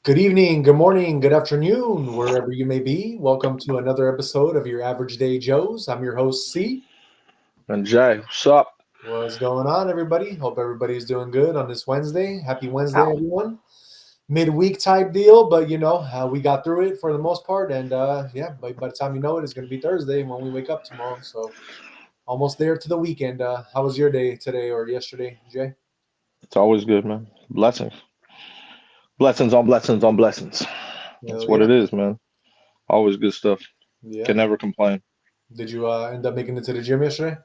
Good evening, good morning, good afternoon, wherever you may be. Welcome to another episode of your Average Day Joes. I'm your host, C. And Jay, what's up? What's going on, everybody? Hope everybody's doing good on this Wednesday. Happy Wednesday, Ow. everyone. Midweek type deal, but we got through it for the most part. And by the time you know it, it's going to be Thursday when we wake up tomorrow. So almost there to the weekend. How was your day today or yesterday, Jay? It's always good, man. Blessings. Blessings on blessings on blessings. That's Hell what yeah. it is, man. Always good stuff. Yeah. Can never complain. Did you end up making it to the gym yesterday?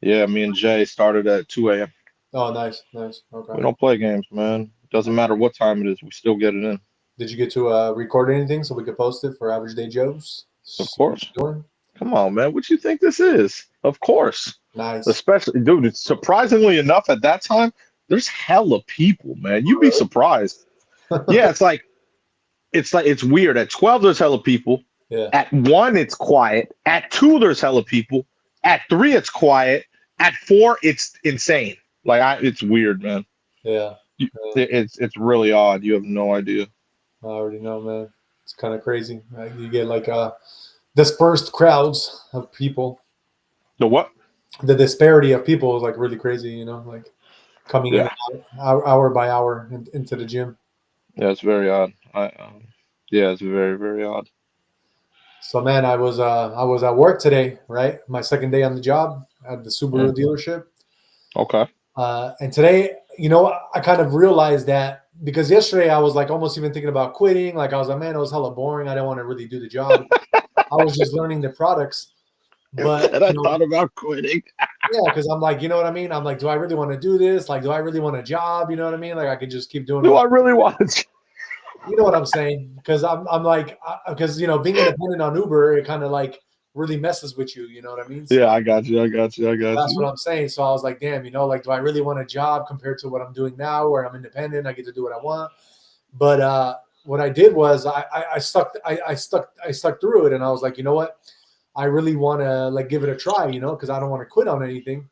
Yeah, me and Jay started at 2 a.m. Oh, nice. Okay. We don't play games, man. Doesn't matter what time it is, we still get it in. Did you get to record anything so we could post it for Average Day Joes? Of See what course. you're doing? Come on, man. What you think this is? Of course. Nice. Especially, dude, it's surprisingly enough at that time, there's hella people, man. You'd be Really? surprised. Yeah, it's weird. At 12, there's hella people. Yeah. At 1, it's quiet. At 2, there's hella people. At 3, it's quiet. At 4, it's insane. It's weird, man. Yeah. It's really odd. You have no idea. I already know, man. It's kind of crazy. Right? You get like dispersed crowds of people. The what? The disparity of people is like really crazy, like coming in Yeah. and out, hour by hour into the gym. Yeah, it's very odd. Yeah, it's very, very odd. So, man, I was at work today, right? My second day on the job at the Subaru dealership. Okay. And today, I kind of realized that because yesterday I was like almost even thinking about quitting. Like I was like, man, it was hella boring. I didn't want to really do the job. I was just learning the products. But And I thought about quitting. yeah, because I'm like, you know what I mean? I'm like, do I really want to do this? Like, do I really want a job? You know what I mean? Like I could just keep doing Do I really want to? you know what I'm saying? Because I'm like, because being independent on Uber, it kind of like really messes with you. You know what I mean? So Yeah, I got you. that's what I'm saying. So I was like, damn, like, do I really want a job compared to what I'm doing now, where I'm independent, I get to do what I want? But what I did was I stuck through it, and I was like, you know what? I really want to like give it a try, because I don't want to quit on anything.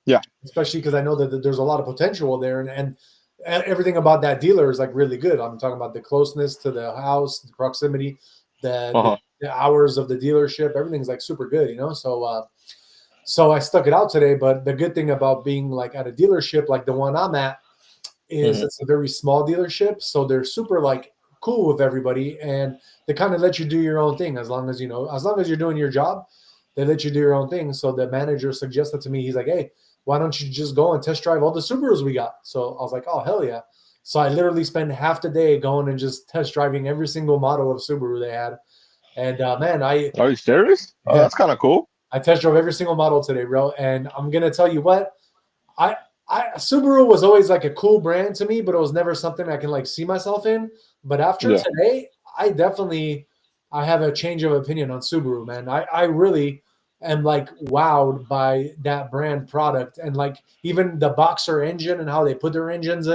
Yeah. Especially because I know that there's a lot of potential there, and everything about that dealer is like really good. I'm talking about the closeness to the house, the proximity, the hours of the dealership. Everything's like super good, So I stuck it out today. But the good thing about being like at a dealership like the one I'm at is it's a very small dealership, so they're super like cool with everybody, and they kind of let you do your own thing as long as you're doing your job. They let you do your own thing. So the manager suggested to me, he's like, hey, why don't you just go and test drive all the Subarus we got? So I was like, oh, hell yeah. So I literally spent half the day going and just test driving every single model of Subaru they had. And man, Are you serious? Oh, that's kind of cool. I test drove every single model today, bro. And I'm going to tell you what, Subaru was always like a cool brand to me, but it was never something I can like see myself in. But after today, I have a change of opinion on Subaru, man. I really am like wowed by that brand product, and like even the Boxer engine and how they put their engines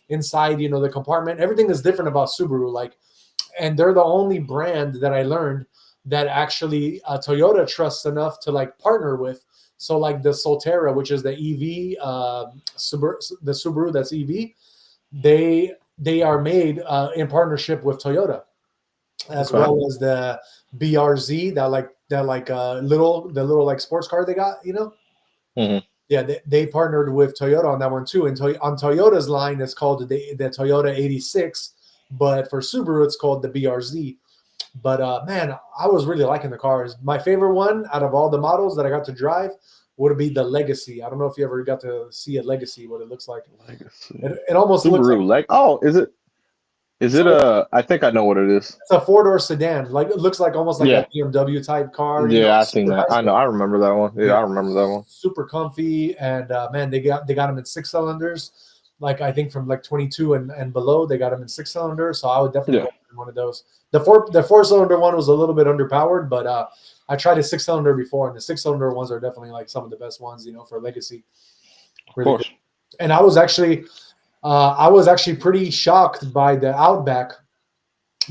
inside, the compartment. Everything is different about Subaru. Like, and they're the only brand that I learned that actually Toyota trusts enough to like partner with. So like the Solterra, which is the EV, the Subaru that's EV, they are made in partnership with Toyota, as well as the BRZ, the little like sports car they got, Yeah, they partnered with Toyota on that one too. And on Toyota's line, it's called the Toyota 86, but for Subaru, it's called the BRZ. But man, I was really liking the cars. My favorite one out of all the models that I got to drive would be the Legacy. I don't know if you ever got to see a Legacy, what it looks like. Legacy. It almost Subaru looks like. Is it I think I know what it is. It's a 4-door sedan. Like it looks like almost like a BMW type car. Yeah, I seen that. I know. I remember that one. Yeah, I remember that one. Super comfy, and man, they got them in 6 cylinders. Like I think from like 22 and below, they got them in 6 cylinders. So I would definitely go for one of those. The 4-cylinder one was a little bit underpowered, but I tried a 6-cylinder before, and the 6-cylinder ones are definitely like some of the best ones, for Legacy. Really of course. Good. And I was actually pretty shocked by the Outback,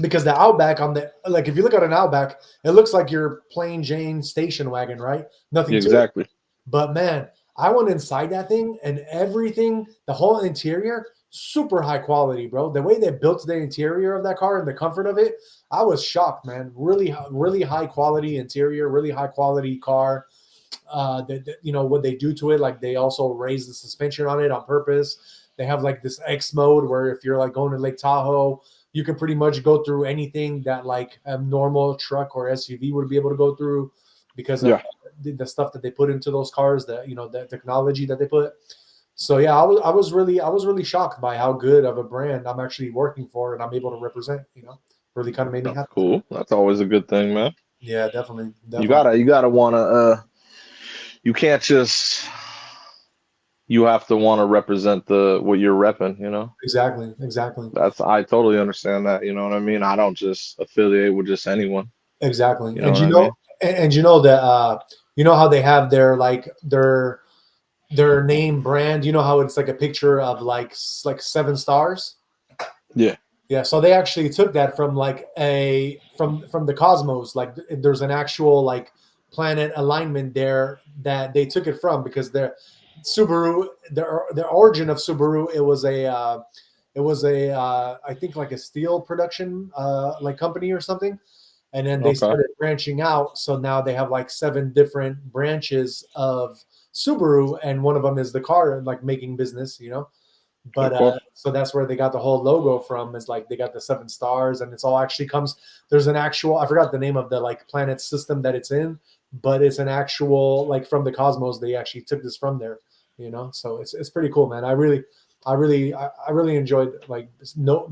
because the Outback if you look at an Outback, it looks like your plain Jane station wagon, right? Nothing exactly. To it. But man, I went inside that thing, and everything, the whole interior super high quality, bro. The way they built the interior of that car and the comfort of it, I was shocked, man. Really, really high quality interior, really high quality car. You know what they do to it, like they also raise the suspension on it on purpose. They have like this X mode where if you're like going to Lake Tahoe, you can pretty much go through anything that like a normal truck or SUV would be able to go through because of the stuff that they put into those cars, that, you know, the technology that they put. So yeah, I was really shocked by how good of a brand I'm actually working for and I'm able to represent. You know, really kind of made me That's happy. cool. That's always a good thing, man. Yeah, definitely. You gotta wanna you can't just you have to want to represent what you're repping, you know? Exactly. I totally understand that, you know what I mean? I don't just affiliate with just anyone. Exactly. You know what I mean? And you know that you know how they have their name brand, you know how it's like a picture of like 7 stars? Yeah. Yeah, so they actually took that from like from the cosmos. Like there's an actual like planet alignment there that they took it from, because their Subaru, the origin of Subaru, it was a I think like a steel production like company or something, and then they started branching out. So now they have like 7 different branches of Subaru, and one of them is the car like making business, you know. But so that's where they got the whole logo from, is like they got the 7 stars, and it's all actually comes, there's an actual, I forgot the name of the like planet system that it's in, but it's an actual like from the cosmos. They actually took this from there, you know. So it's pretty cool, man. I really enjoyed like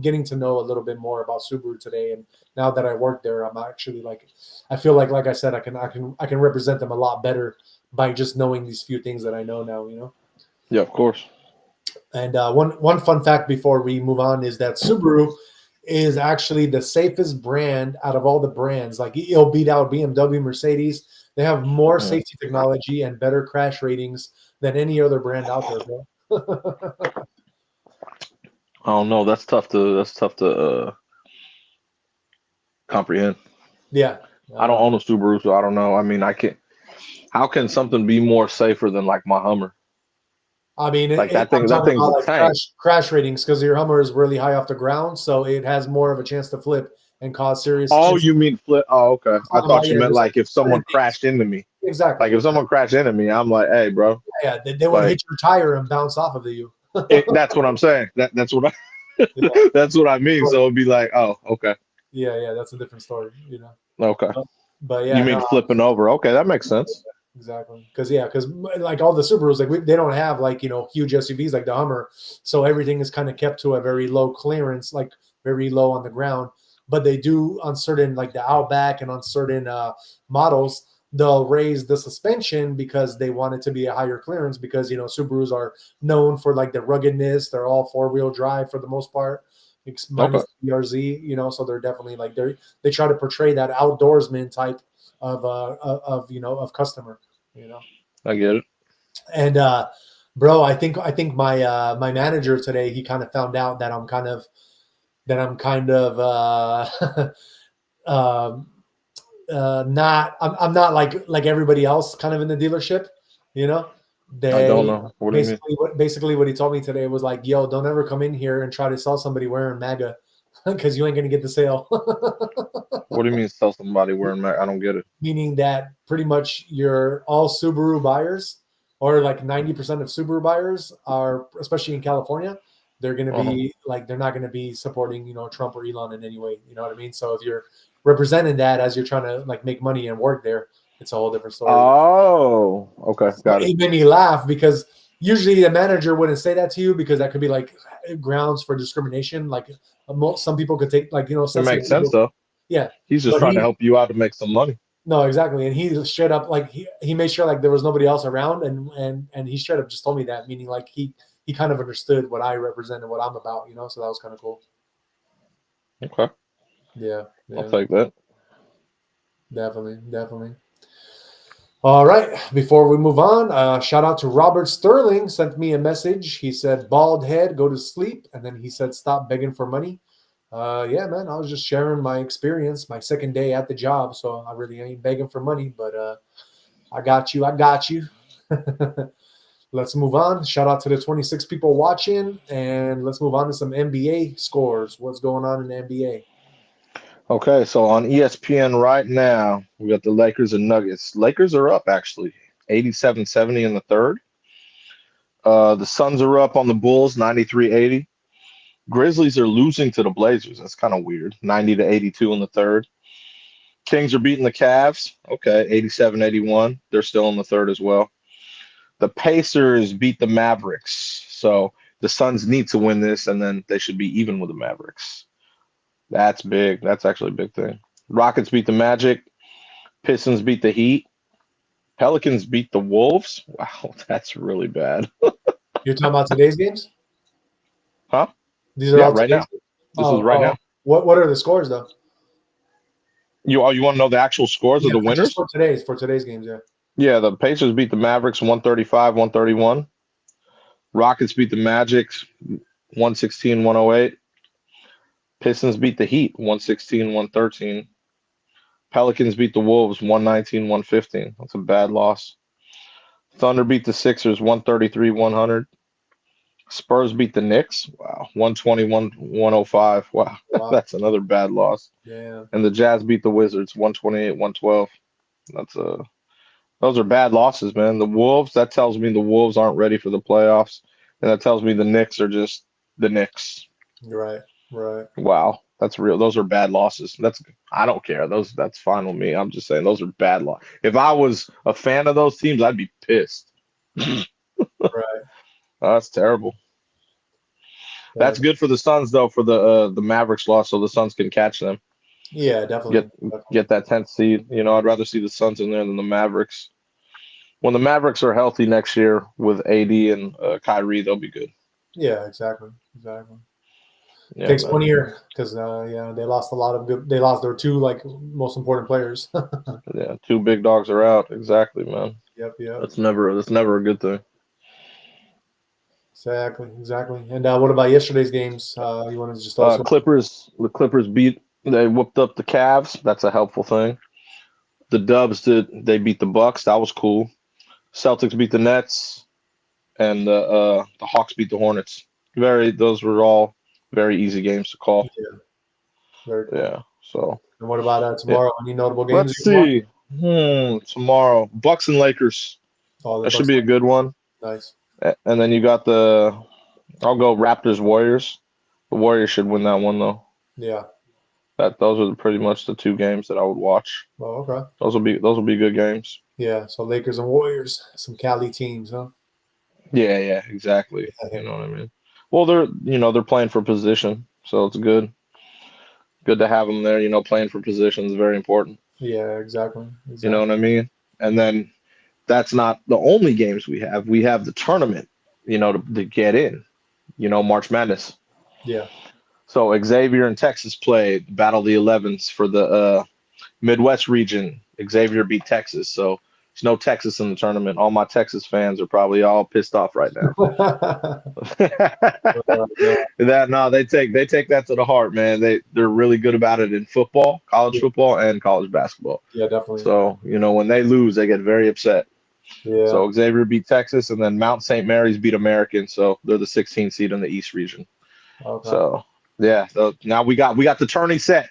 getting to know a little bit more about Subaru today, and now that I work there, I'm actually like, I feel like I said, I can represent them a lot better by just knowing these few things that I know now, you know. Yeah, of course. And one fun fact before we move on is that Subaru is actually the safest brand out of all the brands. Like it'll beat out BMW, Mercedes. They have more safety technology and better crash ratings than any other brand out there, bro. I don't know. That's tough to comprehend. Yeah. I don't own a Subaru, so I don't know. I mean, how can something be more safer than like my Hummer? I mean, Like I'm that talking thing's about a like tank. crash ratings, because your Hummer is really high off the ground, so it has more of a chance to flip and cause serious. Oh, you mean flip? Oh, okay. I thought you meant like if someone crashed into me. Exactly. Like if someone crashed into me, I'm like, hey, bro. Yeah, they would hit your tire and bounce off of you. That's what I'm saying. That's what that's what I mean. So it'd be like, oh, okay. Yeah, that's a different story, you know. Okay. But yeah, You mean flipping over? Okay, that makes sense. Exactly. Because like all the Subarus, like they don't have like, you know, huge SUVs like the Hummer, so everything is kind of kept to a very low clearance, like very low on the ground. But they do on certain, like the Outback and on certain models, they'll raise the suspension because they want it to be a higher clearance, because, you know, Subarus are known for like the ruggedness. They're all 4-wheel drive for the most part, minus BRZ, you know. So they're definitely like they try to portray that outdoorsman type of you know, of customer, you know. I get it. And bro, I think my manager today, he kind of found out that I'm kind of not, I'm not like everybody else kind of in the dealership, you know. I don't know. What do you mean? Basically what he told me today was like, yo, don't ever come in here and try to sell somebody wearing MAGA, because you ain't gonna get the sale. What do you mean sell somebody wearing MAGA? I don't get it. Meaning that pretty much all Subaru buyers, or like 90% of Subaru buyers are, especially in California, they're going to be like, they're not going to be supporting, you know, Trump or Elon in any way. You know what I mean? So if you're representing that as you're trying to like make money and work there, it's a whole different story. Oh, okay. Got it. It made me laugh, because usually the manager wouldn't say that to you, because that could be like grounds for discrimination. Like some people could take, like, you know, It makes sense though. Yeah. He's just trying to help you out to make some money. No, exactly. And he straight up, like, he made sure like there was nobody else around, and he straight up just told me that, meaning like he kind of understood what I represent and what I'm about, you know. So that was kind of cool. Okay. Yeah. I'll take that. Definitely. All right. Before we move on, shout out to Robert Sterling, sent me a message. He said, "Bald head, go to sleep," and then he said, "Stop begging for money." Yeah, man, I was just sharing my experience, my second day at the job, so I really ain't begging for money, but I got you. let's move on. Shout out to the 26 people watching, and let's move on to some NBA scores. What's going on in the NBA? Okay, so on ESPN right now, we got the Lakers and Nuggets. Lakers are up, actually, 87-70 in the third. The Suns are up on the Bulls, 93-80. Grizzlies are losing to the Blazers. That's kind of weird, 90-82 in the third. Kings are beating the Cavs. Okay, 87-81. They're still in the third as well. The Pacers beat the Mavericks. So the Suns need to win this, and then they should be even with the Mavericks. That's big. That's actually a big thing. Rockets beat the Magic. Pistons beat the Heat. Pelicans beat the Wolves. Wow, that's really bad. You're talking about today's games? Huh? These are Yeah, all right now. This is right now. What are the scores though? You want to know the actual scores of the winners? For today's games, yeah. Yeah, the Pacers beat the Mavericks 135-131. Rockets beat the Magic 116-108. Pistons beat the Heat 116-113. Pelicans beat the Wolves 119-115. That's a bad loss. Thunder beat the Sixers 133-100. Spurs beat the Knicks. Wow, 121-105. Wow. That's another bad loss. Yeah. And the Jazz beat the Wizards 128-112. Those are bad losses, man. The Wolves, that tells me the Wolves aren't ready for the playoffs. And that tells me the Knicks are just the Knicks. Right. Wow, that's real. Those are bad losses. I don't care. That's fine with me. I'm just saying those are bad losses. If I was a fan of those teams, I'd be pissed. Right. That's terrible. That's good for the Suns though, for the Mavericks loss, so the Suns can catch them. Yeah, definitely. Get that 10th seed. I'd rather see the Suns in there than the Mavericks. When the Mavericks are healthy next year with AD and Kyrie, they'll be good. Yeah, exactly. Yeah, takes 1 year because they lost a lot of good. They lost their two most important players. Yeah, two big dogs are out. Exactly, man. Yep. That's never a good thing. Exactly. And what about yesterday's games? You want to just also Clippers? The Clippers they whooped up the Cavs. That's a helpful thing. The Dubs they beat the Bucks. That was cool. Celtics beat the Nets, and the Hawks beat the Hornets. Those were all very easy games to call. Yeah. Very cool. Yeah. So. And what about tomorrow? Any notable games? Let's see. Tomorrow, Bucks and Lakers. That should be a good one. Nice. And then you got I'll go Raptors Warriors. The Warriors should win that one though. Yeah. Those are pretty much the two games that I would watch. Oh, okay. Those will be good games. Yeah. So Lakers and Warriors, some Cali teams, huh? Yeah, exactly. You know what I mean? Well, they're playing for position, so it's good. Good to have them there. Playing for position is very important. Yeah, exactly. You know what I mean? And then that's not the only games we have. We have the tournament, to get in, March Madness. Yeah. So Xavier and Texas played Battle of the 11s for the Midwest region. Xavier beat Texas, so there's no Texas in the tournament. All my Texas fans are probably all pissed off right now. They take that to the heart, man. They're really good about it in football, college football, and college basketball. Yeah, definitely. So when they lose, they get very upset. Yeah. So Xavier beat Texas, and then Mount St. Mary's beat American, so they're the 16th seed in the East region. Okay. So yeah, so now we got the tourney set.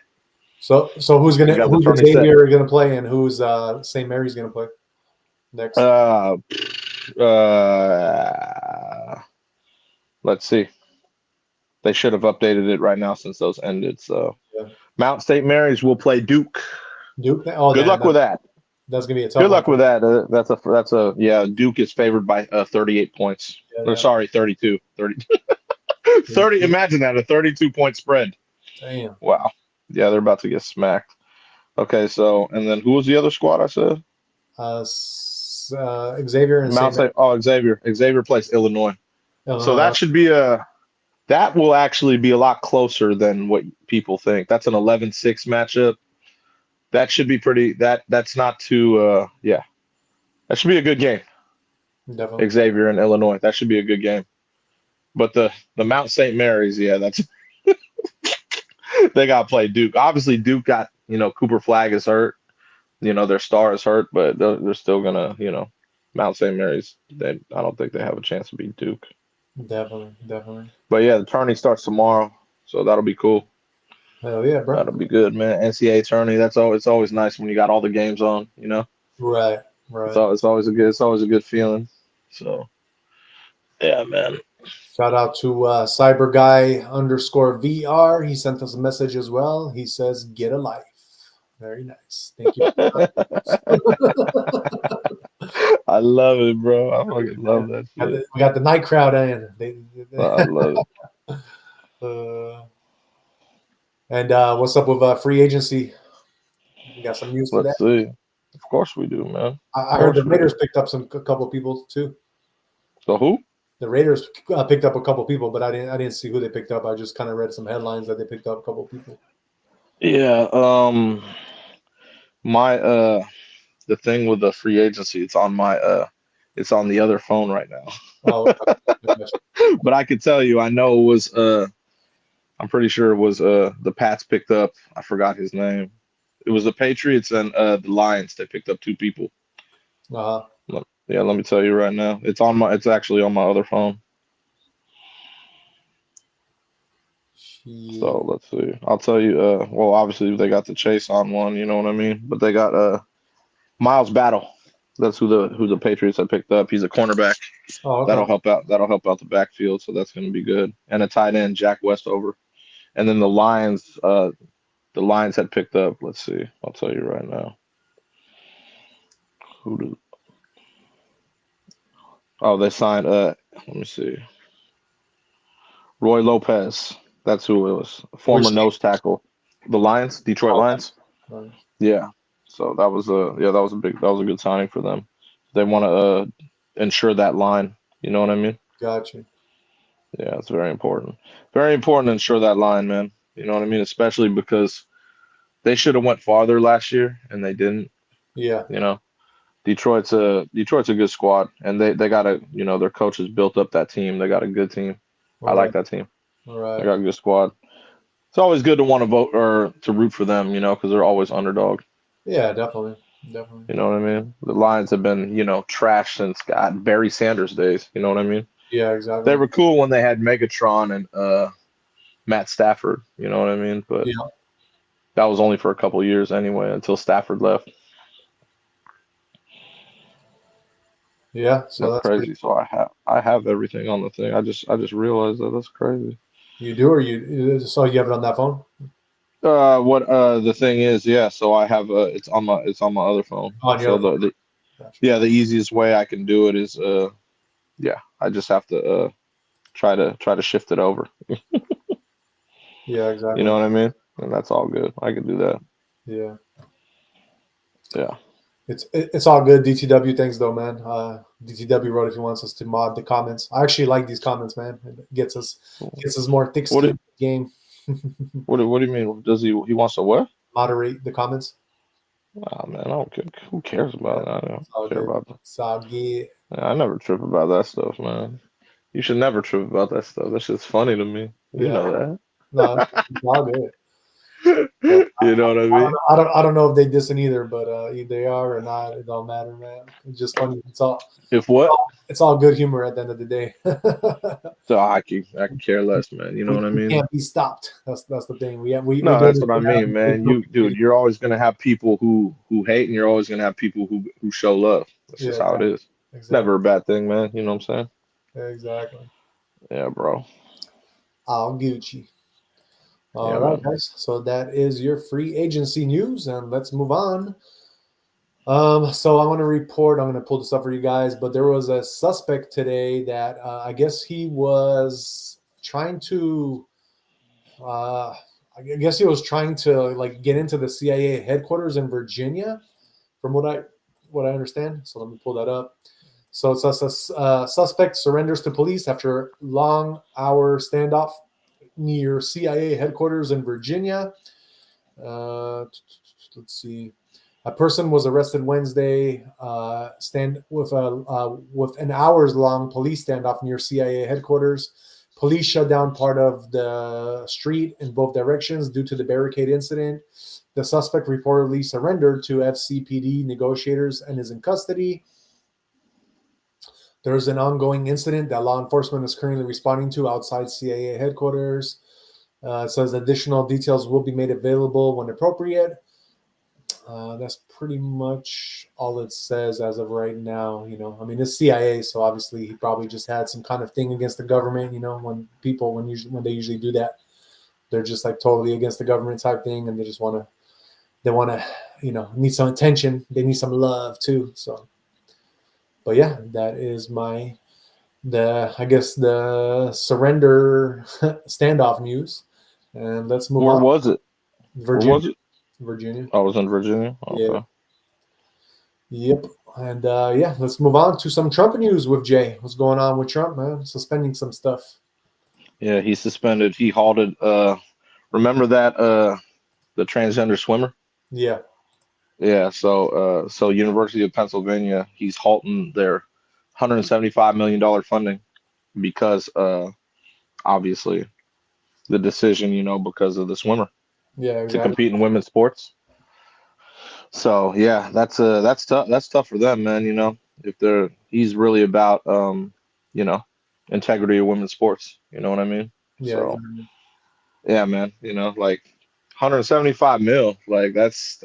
So who's Xavier gonna play, and who's St. Mary's gonna play next? Let's see. They should have updated it right now since those ended. So Mount St. Mary's will play Duke. Duke. Oh, good luck with that. That's gonna be a tough. Good luck with that. Duke is favored by 38 points. Sorry, 32. 30. Imagine that, a 32-point spread. Damn. Wow. Yeah, they're about to get smacked. Okay, so and then who was the other squad I said? Xavier and Xavier. Xavier plays Illinois. So that should be that will actually be a lot closer than what people think. That's an 11-6 matchup. That should be that's not too that should be a good game. Definitely. Xavier and Illinois. That should be a good game. But the Mount St. Mary's, that's they got to play Duke. Obviously, Duke got, Cooper Flag is hurt. Their star is hurt, but they're still going to, Mount St. Mary's, I don't think they have a chance to beat Duke. Definitely. But yeah, the tourney starts tomorrow, so that'll be cool. Hell yeah, bro. That'll be good, man. NCAA tourney. It's always nice when you got all the games on. Right. It's always a good feeling. So yeah, man. Shout out to Cyber Guy _VR. He sent us a message as well. He says, "Get a life." Very nice. Thank you. I love it, bro. I fucking love that shit. We got the night crowd in. I love it. And what's up with free agency? You got some news for that? Let's see. Of course we do, man. I heard the Raiders picked up a couple people too. So who? The Raiders picked up a couple people, but I didn't see who they picked up. I just kind of read some headlines that they picked up a couple people. Yeah. My the thing with the free agency, it's on the other phone right now. Oh, but I could tell you, I know it was I'm pretty sure it was the Pats picked up. I forgot his name. It was the Patriots and the Lions. They picked up 2 people. Yeah, let me tell you right now. It's actually on my other phone. So let's see. I'll tell you. Well, obviously they got the Chase on one. You know what I mean. But they got Miles Battle. That's who the Patriots have picked up. He's a cornerback. Oh, okay. That'll help out the backfield. So that's going to be good. And a tight end, Jack Westover. And then the Lions had picked up. Let's see. I'll tell you right now. They signed. Let me see. Roy Lopez. That's who it was. Former nose tackle. The Lions, Detroit Lions. Right. Yeah. So that was a good signing for them. They want to ensure that line. You know what I mean? Gotcha. Yeah, it's very important. Very important to ensure that line, man. You know what I mean? Especially because they should have went farther last year and they didn't. Yeah. Detroit's a good squad, and they got their coaches built up that team. They got a good team. I like that team. All right. They got a good squad. It's always good to want to vote or to root for them, because they're always underdog. Yeah, definitely. You know what I mean? The Lions have been, trashed since Barry Sanders days. You know what I mean? Yeah, exactly. They were cool when they had Megatron and Matt Stafford. You know what I mean? But that was only for a couple of years anyway, until Stafford left. Yeah, so that's crazy. So I have everything on the thing. I just realized that's crazy. You do, or you have it on that phone? What the thing is, yeah. So I have it's on my other phone. On your so other phone. The easiest way I can do it is I just have to try to shift it over. Yeah, exactly. You know what I mean? And that's all good. I can do that. Yeah. Yeah. It's all good. DTW, thanks though, man. DTW wrote if he wants us to mod the comments. I actually like these comments, man. It gets us more thick skin in the game. What do you mean? Does he wants to what? Moderate the comments. Oh man, I don't care. Who cares about that? I don't care about that. It's all good. I never trip about that stuff, man. You should never trip about that stuff. That shit's funny to me. You know that. No, it's all good. You know what I mean? I don't know if they dissing either, but either they are or not, it don't matter, man. It's just funny. It's all good humor at the end of the day. So I can care less, man. You know what I mean? Can't be stopped. That's the thing. That's what I mean, man. You're always gonna have people who hate, and you're always gonna have people who show love. That's just how it is. Exactly. It's never a bad thing, man. You know what I'm saying? Exactly. Yeah, bro. All Gucci. All right, guys. So that is your free agency news, and let's move on. So I want to report. I'm going to pull this up for you guys, but there was a suspect today that I guess he was trying to. I guess he was trying to get into the CIA headquarters in Virginia, from what I understand. So let me pull that up. So it's a suspect surrenders to police after long hour standoff near CIA headquarters in Virginia. Let's see. A person was arrested Wednesday. With an hours-long police standoff near CIA headquarters. Police shut down part of the street in both directions due to the barricade incident. The suspect reportedly surrendered to FCPD negotiators and is in custody. There's an ongoing incident that law enforcement is currently responding to outside CIA headquarters. It says additional details will be made available when appropriate. That's pretty much all it says as of right now. I mean, it's CIA, so obviously he probably just had some kind of thing against the government. When they usually do that, they're just like totally against the government type thing, and they just want to, need some attention. They need some love too. So, but yeah, that is the surrender standoff news, and let's move Where on. was it? Where Virginia. was it? Virginia. I was in Virginia. Okay. Yeah. Yep. And let's move on to some Trump news with Jay. What's going on with Trump, man? Suspending some stuff. Yeah, he suspended. He halted. Remember that the transgender swimmer? Yeah. Yeah. So University of Pennsylvania, he's halting their $175 million funding because obviously the decision, because of the swimmer Yeah, to exactly. compete in women's sports. So yeah, that's tough. That's tough for them, man. If he's really about integrity of women's sports. You know what I mean? Yeah, So exactly. yeah, man. Like 175 mil. Like that's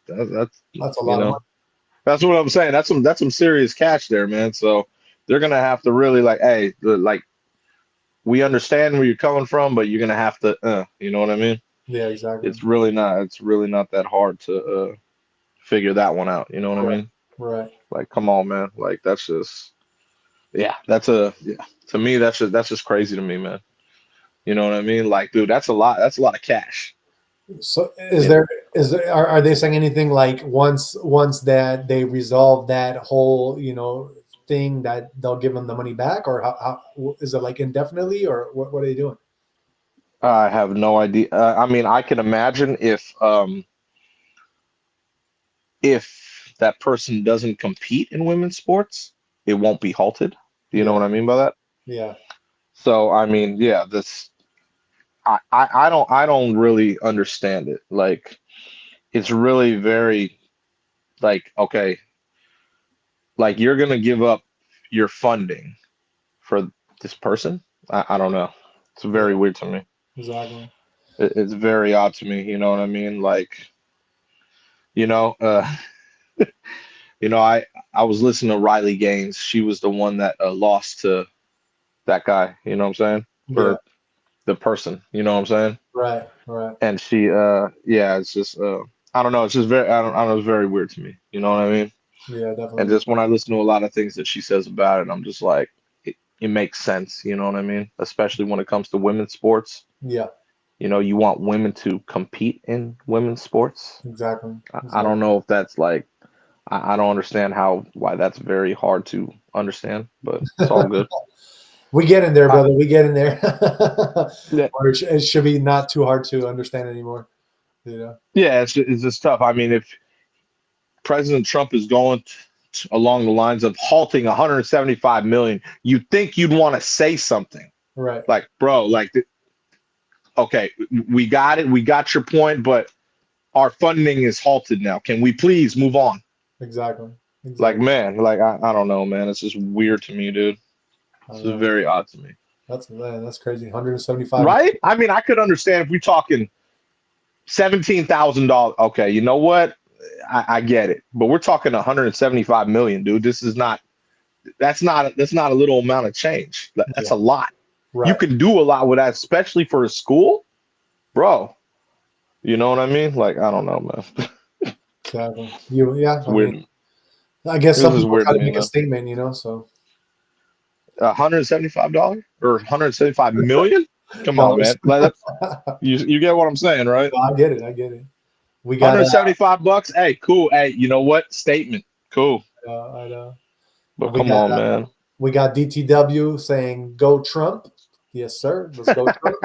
That's a lot of money. that's what I'm saying. That's some serious cash there, man. So they're gonna have to really hey, we understand where you're coming from, but you're gonna have to, you know what I mean? Yeah, exactly. It's really not that hard to figure that one out. You know what I mean? Right. Like, come on, man. Like, that's just, yeah, to me, that's just crazy to me, man. You know what I mean? Like, dude, that's a lot. That's a lot of cash. So Yeah. are they saying anything like once that they resolve that whole, thing, that they'll give them the money back, or how is it, like, indefinitely, or what are they doing? I have no idea. I mean, I can imagine if that person doesn't compete in women's sports, it won't be halted. Do you know Yeah. what I mean by that? Yeah. So, I mean, yeah, I don't really understand it. Like, it's really very like, okay, like you're gonna give up your funding for this person. I don't know. It's very Yeah. weird to me. Exactly. It's very odd to me. You know what I mean? Like, you know, uh, I was listening to Riley Gaines. She was the one that lost to that guy. You know what I'm saying? Yeah. Or the person. You know what I'm saying? Right. Right. And she, yeah, it's just, I don't know. It's just I don't know. It's very weird to me. You know what I mean? Yeah. And Definitely. just when I listen to a lot of things that she says about it, I'm just like, it makes sense. You know what I mean? Especially when it comes to women's sports. Yeah. You want women to compete in women's sports. Exactly. I Exactly. don't know if that's like, I don't understand why that's very hard to understand, but it's all good. We get in there, I, brother. We get in there. yeah, Or it should be not too hard to understand anymore. yeah, it's just tough. I mean, if President Trump is going along the lines of halting 175 million, you'd think you'd want to say something Right. like, bro, like, okay, we got it, we got your point, but our funding is halted now. Can we please move on? Exactly. Like, Exactly. man, like I don't know, man. It's just weird to me, dude. I It's don't just know. very odd to me. That's crazy. 175. Right? I mean, I could understand if we're talking $17,000. Okay, you know what? I get it, but we're talking 175 million, dude. This is not. That's not a little amount of change. That's Yeah. a lot. You Right. can do a lot with that, especially for a school, bro. You know what I mean? Like, I don't know, man. Exactly. It's I mean, weird. I guess This some is people weird try to to me, make a man. statement, so. $175 or 175 million? Come on, Dollars. man. Like, you get what I'm saying, right? I get it. I get it. We got, 175 bucks. Hey, cool. Hey, you know what? Statement. Cool. I know. But And we come got, on, man. DTW saying, "Go Trump." Yes, sir. Let's go Trump.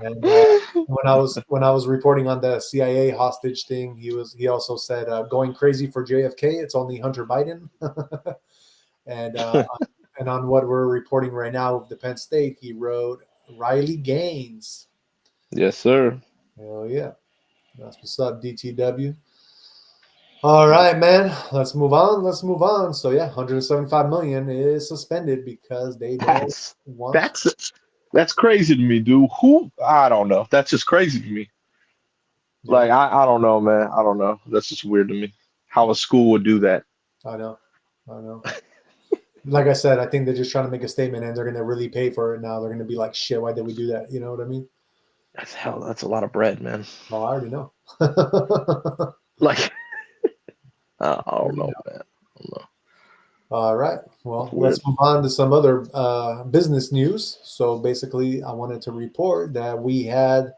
And when I was reporting on the CIA hostage thing, he also said, "Going crazy for JFK. It's only Hunter Biden." and and on what we're reporting right now with the Penn State, he wrote Riley Gaines. Yes, sir. Hell yeah, that's what's up, DTW. All right, man. Let's move on. Let's move on. So yeah, 175 million is suspended because they don't That's want. that's crazy to me, dude. Who I don't know. That's just crazy to me. Yeah, Like I don't know, man. I don't know. That's just weird to me. How a school would do that. I know. I know. Like I said, I think they're just trying to make a statement, and they're going to really pay for it now. They're going to be like, "Shit, why did we do that?" You know what I mean? That's hell. That's a lot of bread, man. Oh, I already know. Like I don't Already know, know. man. I don't know. All right. Well, That's weird. let's move on to some other business news. So basically, I wanted to report that we had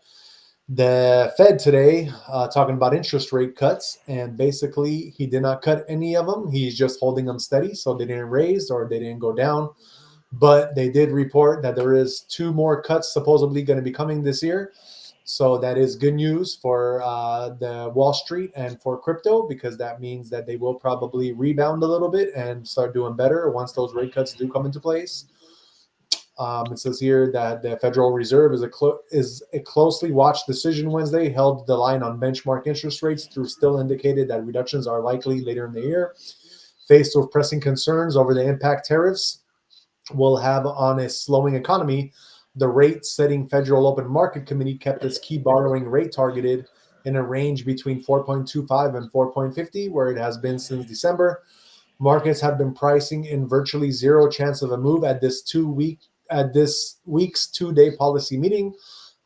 the Fed today talking about interest rate cuts, and basically, he did not cut any of them. He's just holding them steady, so they didn't raise or they didn't go down. But they did report that there is two more cuts supposedly going to be coming this year. So that is good news for the Wall Street and for crypto, because that means that they will probably rebound a little bit and start doing better once those rate cuts do come into place. It says here that the Federal Reserve is a closely watched decision Wednesday, held the line on benchmark interest rates through still indicated that reductions are likely later in the year. Faced with pressing concerns over the impact tariffs will have on a slowing economy, the rate setting Federal Open Market Committee kept its key borrowing rate targeted in a range between 4.25 and 4.50, where it has been since December. Markets have been pricing in virtually zero chance of a move at this week's 2-day policy meeting.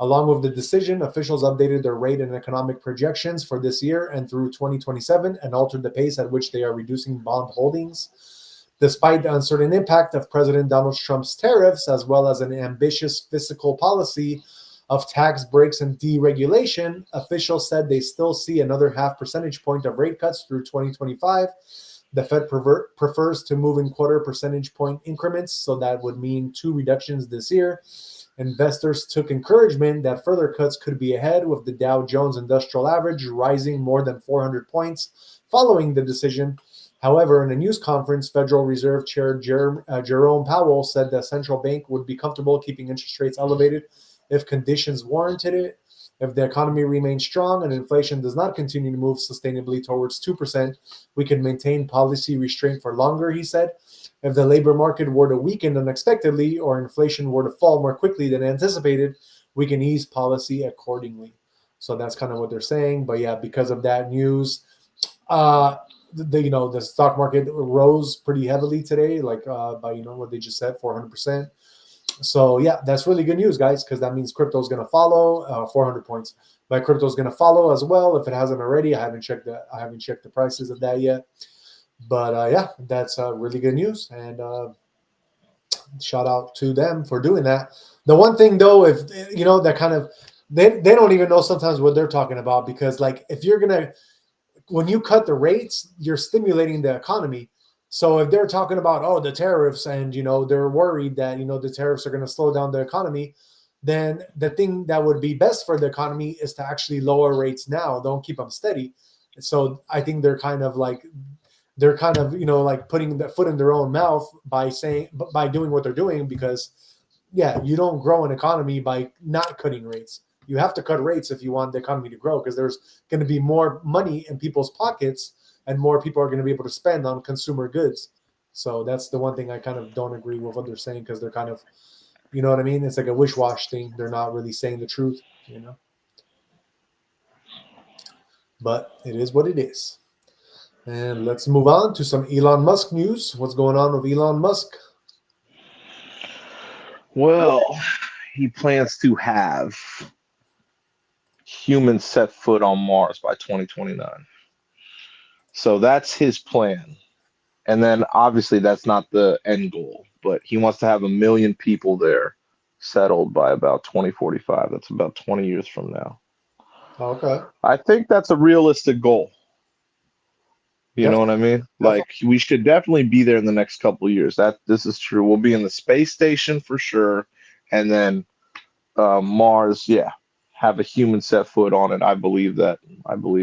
Along with the decision, officials updated their rate and economic projections for this year and through 2027 and altered the pace at which they are reducing bond holdings. Despite the uncertain impact of President Donald Trump's tariffs, as well as an ambitious fiscal policy of tax breaks and deregulation, officials said they still see another half percentage point of rate cuts through 2025. The Fed prefers to move in quarter percentage point increments, so that would mean two reductions this year. Investors took encouragement that further cuts could be ahead, with the Dow Jones Industrial Average rising more than 400 points following the decision. However, in a news conference, Federal Reserve Chair Jerome Powell said the central bank would be comfortable keeping interest rates elevated if conditions warranted it. If the economy remains strong and inflation does not continue to move sustainably towards 2%, we can maintain policy restraint for longer, he said. If the labor market were to weaken unexpectedly or inflation were to fall more quickly than anticipated, we can ease policy accordingly. So that's kind of what they're saying. But yeah, because of that news, the stock market rose pretty heavily today, like by what they just said, 400%. So yeah, that's really good news, guys, because that means crypto is going to follow 400 points. But crypto is going to follow as well if it hasn't already. I haven't checked the prices of that yet. But yeah, that's really good news, and shout out to them for doing that. The one thing though, if that kind of they don't even know sometimes what they're talking about, because like if you're gonna when you cut the rates, you're stimulating the economy. So if they're talking about the tariffs and they're worried that the tariffs are going to slow down the economy, then the thing that would be best for the economy is to actually lower rates now. Don't keep them steady. So I think they're kind of like like putting the foot in their own mouth by doing what they're doing, because you don't grow an economy by not cutting rates. You have to cut rates if you want the economy to grow, because there's going to be more money in people's pockets and more people are going to be able to spend on consumer goods. So that's the one thing I kind of don't agree with what they're saying, because they're kind of, you know what I mean? It's like a wish-wash thing. They're not really saying the truth. But it is what it is. And let's move on to some Elon Musk news. What's going on with Elon Musk? Well, he plans to have humans set foot on Mars by 2029. So that's his plan. And then obviously that's not the end goal, but he wants to have 1 million people there settled by about 2045. That's about 20 years from now. Okay. I think that's a realistic goal. You know what I mean? Definitely. Like we should definitely be there in the next couple of years. This is true. We'll be in the space station for sure, and then Mars, have a human set foot on it. I believe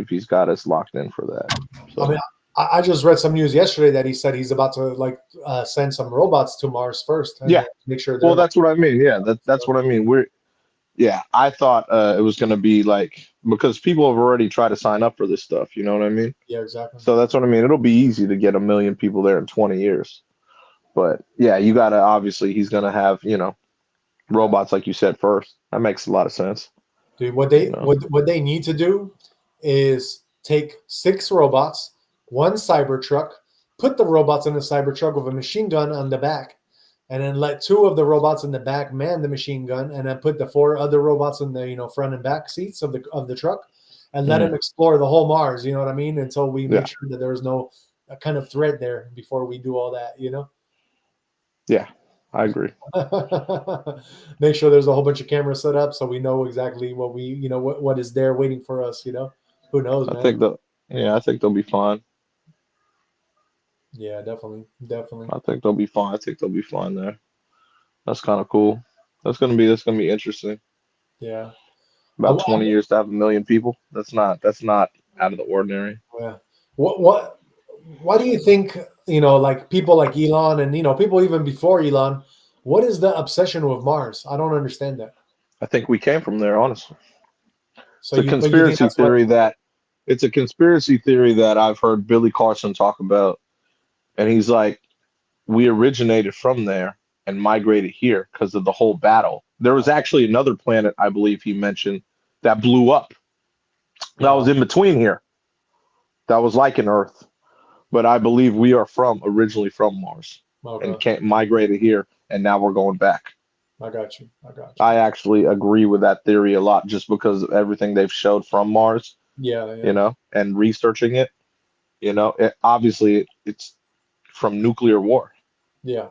he's got us locked in for that. So. I mean, I just read some news yesterday that he said he's about to send some robots to Mars first. And make sure. Well, that's what I mean. Yeah, that's what I mean. Yeah, I thought it was going to be like, because people have already tried to sign up for this stuff. You know what I mean? Yeah, exactly. So that's what I mean. It'll be easy to get 1 million people there in 20 years. But yeah, you got to, obviously, he's going to have, robots, like you said, first. That makes a lot of sense. Dude, what You they know? what they need to do is take 6 robots, 1 Cybertruck, put the robots in the Cybertruck with a machine gun on the back, and then let 2 of the robots in the back man the machine gun, and then put the 4 other robots in the front and back seats of the truck, and let them explore the whole Mars. You know what I mean? Until we make sure that there's no kind of threat there before we do all that. Yeah, I agree. Make sure there's a whole bunch of cameras set up so we know exactly what what is there waiting for us. Who knows, I man? think I think they'll be fine. Yeah, definitely. I think they'll be fine. I think they'll be fine there. That's kind of cool. That's gonna be interesting. Yeah. About 20 years to have 1 million people. That's not out of the ordinary. Yeah. Why do you think, like people like Elon and, people even before Elon, what is the obsession with Mars? I don't understand that. I think we came from there, honestly. So It's a but you think conspiracy that's what? theory that it's a conspiracy theory that I've heard Billy Carson talk about, and he's like, we originated from there and migrated here because of the whole battle. There was actually another planet, I believe he mentioned, that blew up. That was in between here. That was like an Earth, but I believe we are originally from Mars and migrated here, and now we're going back. I got you. I actually agree with that theory a lot, just because of everything they've showed from Mars. Yeah. And researching it, obviously it's from nuclear war. Yeah.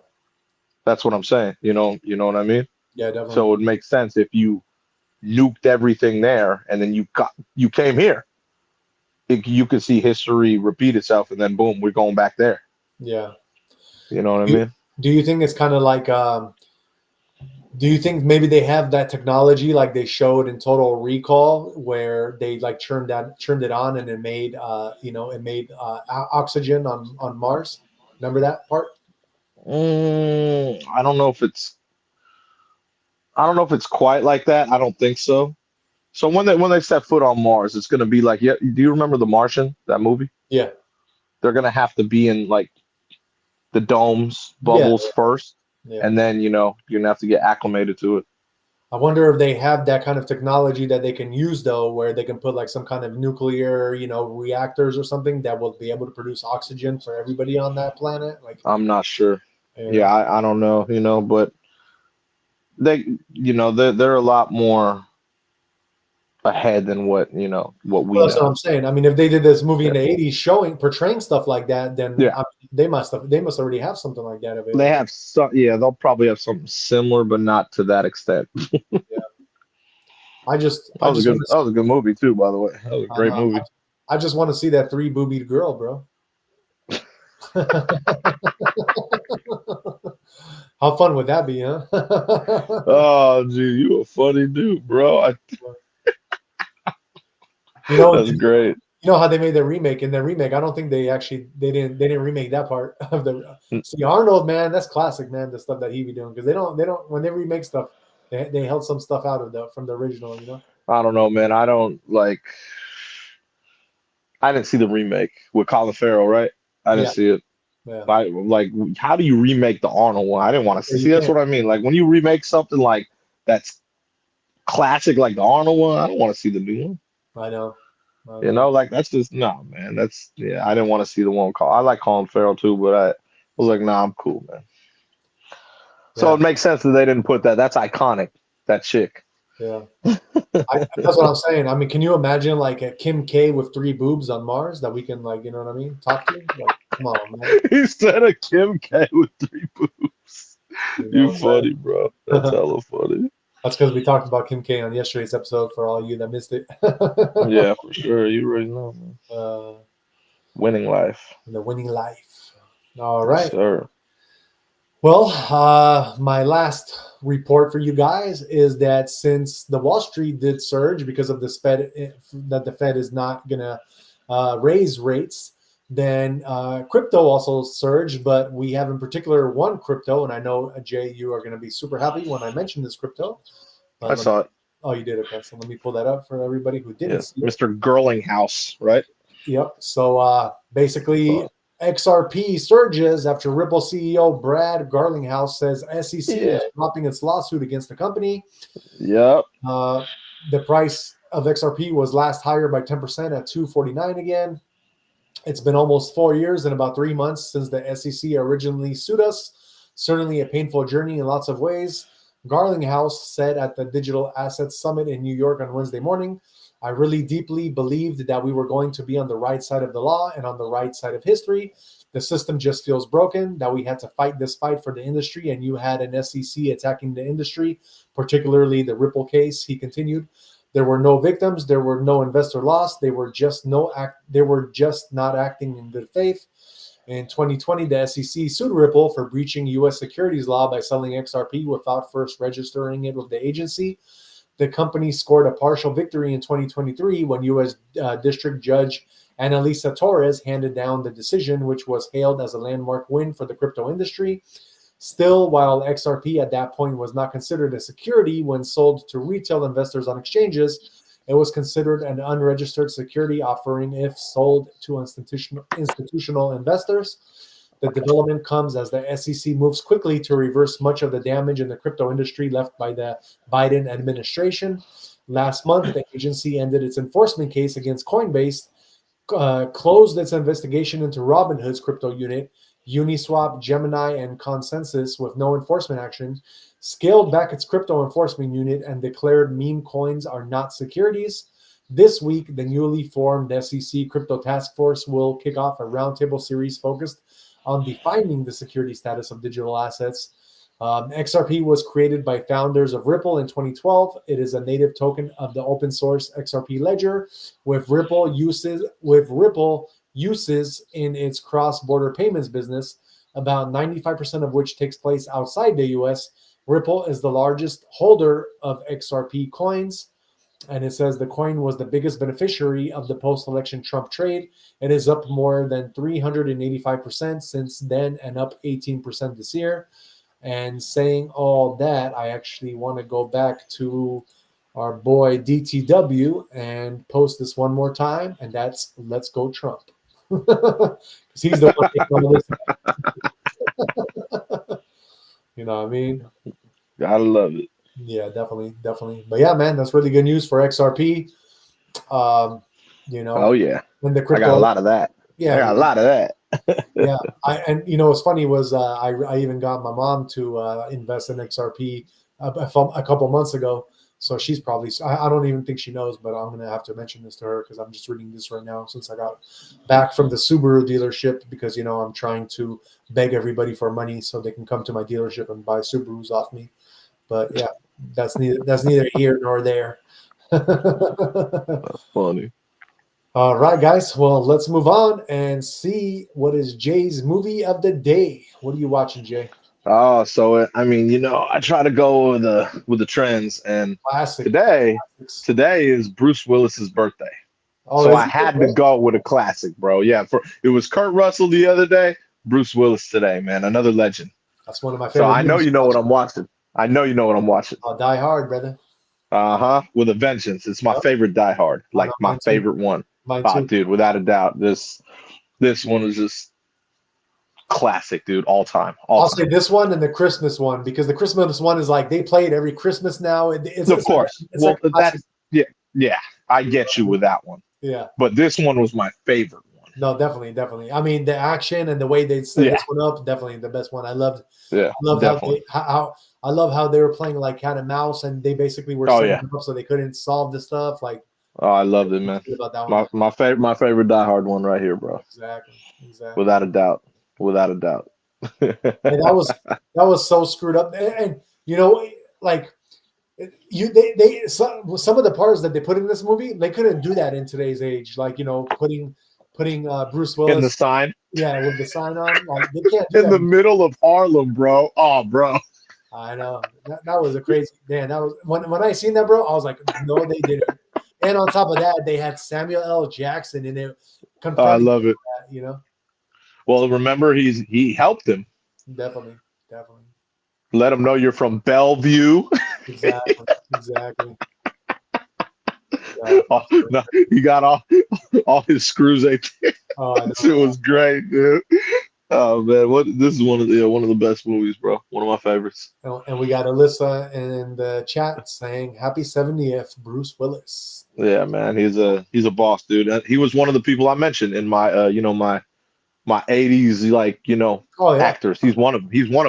That's what I'm saying. You know what I mean? Yeah, definitely. So it would make sense if you nuked everything there and then you came here. You could see history repeat itself, and then boom, we're going back there. Yeah. You know what I mean? Do you think it's kind of like do you think maybe they have that technology like they showed in Total Recall, where they like turned it on and it made oxygen on Mars? Remember that part? I don't know if it's quite like that. I don't think so. So when they set foot on Mars, it's going to be like, yeah. Do you remember The Martian, that movie? Yeah. They're going to have to be in like the domes, bubbles first, and then you're going to have to get acclimated to it. I wonder if they have that kind of technology that they can use, though, where they can put like some kind of nuclear, reactors or something that will be able to produce oxygen for everybody on that planet. Like, I'm not sure. Yeah, I don't know, but they're a lot more ahead than what we that's what I'm saying. I mean, if they did this movie in the 80s portraying stuff like that, then they must already have something like that available. They have they'll probably have something similar, but not to that extent. Yeah. That was a good movie too, by the way. That was a great movie. I just want to see that 3-boobied girl, bro. How fun would that be, huh? Oh, gee, you a funny dude, bro. That's great. You know how they made their remake? In their remake, I don't think they didn't remake that part of the. See, Arnold, man, that's classic, man. The stuff that he be doing, because they don't when they remake stuff, they held some stuff out of from the original. I don't know, man. I didn't see the remake with Colin Farrell, right? I didn't see it. Yeah. Like, how do you remake the Arnold one? I didn't want to see. That's what I mean. Like, when you remake something like that's classic, like the Arnold one, I don't want to see the new one. I know. Like, that's just no, man. I didn't want to see the one called. I like Colin Farrell too, but I was like, nah, I'm cool, man. So it makes sense that they didn't put that. That's iconic. That chick. Yeah. That's what I'm saying. I mean, can you imagine like a Kim K with 3 boobs on Mars that we can, like, you know what I mean? Talk to? Like, come on, man. He said a Kim K with 3 boobs. You funny, bro. That's hella funny. That's because we talked about Kim K on yesterday's episode for all you that missed it. Yeah, for sure. You already know, man. Winning life. The winning life. All right. Yes, sir. Well, my last report for you guys is that since the Wall Street did surge because of the Fed is not going to raise rates, then crypto also surged. But we have in particular one crypto, and I know, Jay, you are going to be super happy when I mention this crypto. I saw it. Oh, you did? Okay. So let me pull that up for everybody who didn't Yes, see it. Mr. Girlinghouse, right? Yep. So basically, XRP surges after Ripple CEO Brad Garlinghouse says SEC Yeah. is dropping its lawsuit against the company. Yep. The price of XRP was last higher by 10% at 249 again. It's been almost 4 years and about 3 months since the SEC originally sued us. Certainly a painful journey in lots of ways. Garlinghouse said at the Digital Assets Summit in New York on Wednesday morning, I really deeply believed that we were going to be on the right side of the law and on the right side of history. The system just feels broken, that we had to fight this fight for the industry, and you had an SEC attacking the industry, particularly the Ripple case, he continued. There were no victims. There were no investor loss. They were just not acting in good faith. In 2020, the SEC sued Ripple for breaching U.S. securities law by selling XRP without first registering it with the agency. The company scored a partial victory in 2023 when U.S. District Judge Annalisa Torres handed down the decision, which was hailed as a landmark win for the crypto industry. Still, while XRP at that point was not considered a security when sold to retail investors on exchanges, it was considered an unregistered security offering if sold to institutional investors. The development comes as the SEC moves quickly to reverse much of the damage in the crypto industry left by the Biden administration. Last month, the agency ended its enforcement case against Coinbase, closed its investigation into Robinhood's crypto unit, Uniswap, Gemini, and Consensus with no enforcement action, scaled back its crypto enforcement unit, and declared meme coins are not securities. This week, the newly formed SEC Crypto Task Force will kick off a roundtable series focused on defining the security status of digital assets. XRP was created by founders of Ripple in 2012. It is a native token of the open source XRP ledger, with Ripple uses in its cross-border payments business, about 95% of which takes place outside the US. Ripple is the largest holder of XRP coins, and it says the coin was the biggest beneficiary of the post-election Trump trade. It is up more than 385% since then and up 18% this year. And saying all that, I actually want to go back to our boy DTW and post this one more time, and that's "Let's Go Trump," because he's the one making all this. You know what I mean? Gotta love it. Yeah, definitely. But yeah, man, that's really good news for XRP. Oh yeah, when the crypto, I got a lot of that. Yeah, I got a lot of that. Yeah, and what's funny was I even got my mom to invest in XRP a couple months ago. So she's probably, I don't even think she knows, but I'm gonna have to mention this to her because I'm just reading this right now since I got back from the Subaru dealership, because I'm trying to beg everybody for money so they can come to my dealership and buy Subarus off me. But yeah, that's neither here nor there. That's funny. All right, guys. Well, let's move on and see what is Jay's movie of the day. What are you watching, Jay? Oh, so I mean, I try to go with the trends, and Classic. today Classics. is Bruce Willis's birthday, Oh, so I had to go with a classic, bro. Yeah, it was Kurt Russell the other day, Bruce Willis today, man, another legend. That's one of my favorite. So I know you know what I'm watching. I know you know what I'm watching. Oh, Die Hard, brother. With a vengeance. It's my favorite Die Hard, like my favorite one. Mine Oh, too. dude, without a doubt, this one is just classic, dude, all time. I'll say this one and the Christmas one, because the Christmas one is like they play it every Christmas now. Of course. Yeah, I get you with that one. Yeah. But this one was my favorite one. No, definitely. I mean, the action and the way they set this one up, definitely the best one. I loved. Yeah, I love how they were playing like cat and mouse, and they basically were setting them up so they couldn't solve the stuff. Like, oh, I loved it, man. About that one. My favorite Die Hard one right here, bro. Exactly. Without a doubt. And that was so screwed up, and like some of the parts that they put in this movie, they couldn't do that in today's age. Like putting Bruce Willis in the sign. Yeah, with the sign on. Like, they can't do in the middle of Harlem, bro. Oh, bro. I know. That was a crazy man. That was when I seen that, bro, I was like, no, they didn't. And on top of that, they had Samuel L. Jackson in it. I love it. That, Well, remember he helped him. Definitely. Let him know you're from Bellevue. Exactly. No, he got all his screws ate. Oh, I It was great, dude. Oh man, this is one of the best movies, bro. One of my favorites. And we got Alyssa in the chat saying, "Happy 70th, Bruce Willis." Yeah, man, he's a boss, dude. He was one of the people I mentioned in my my 80s actors. He's one of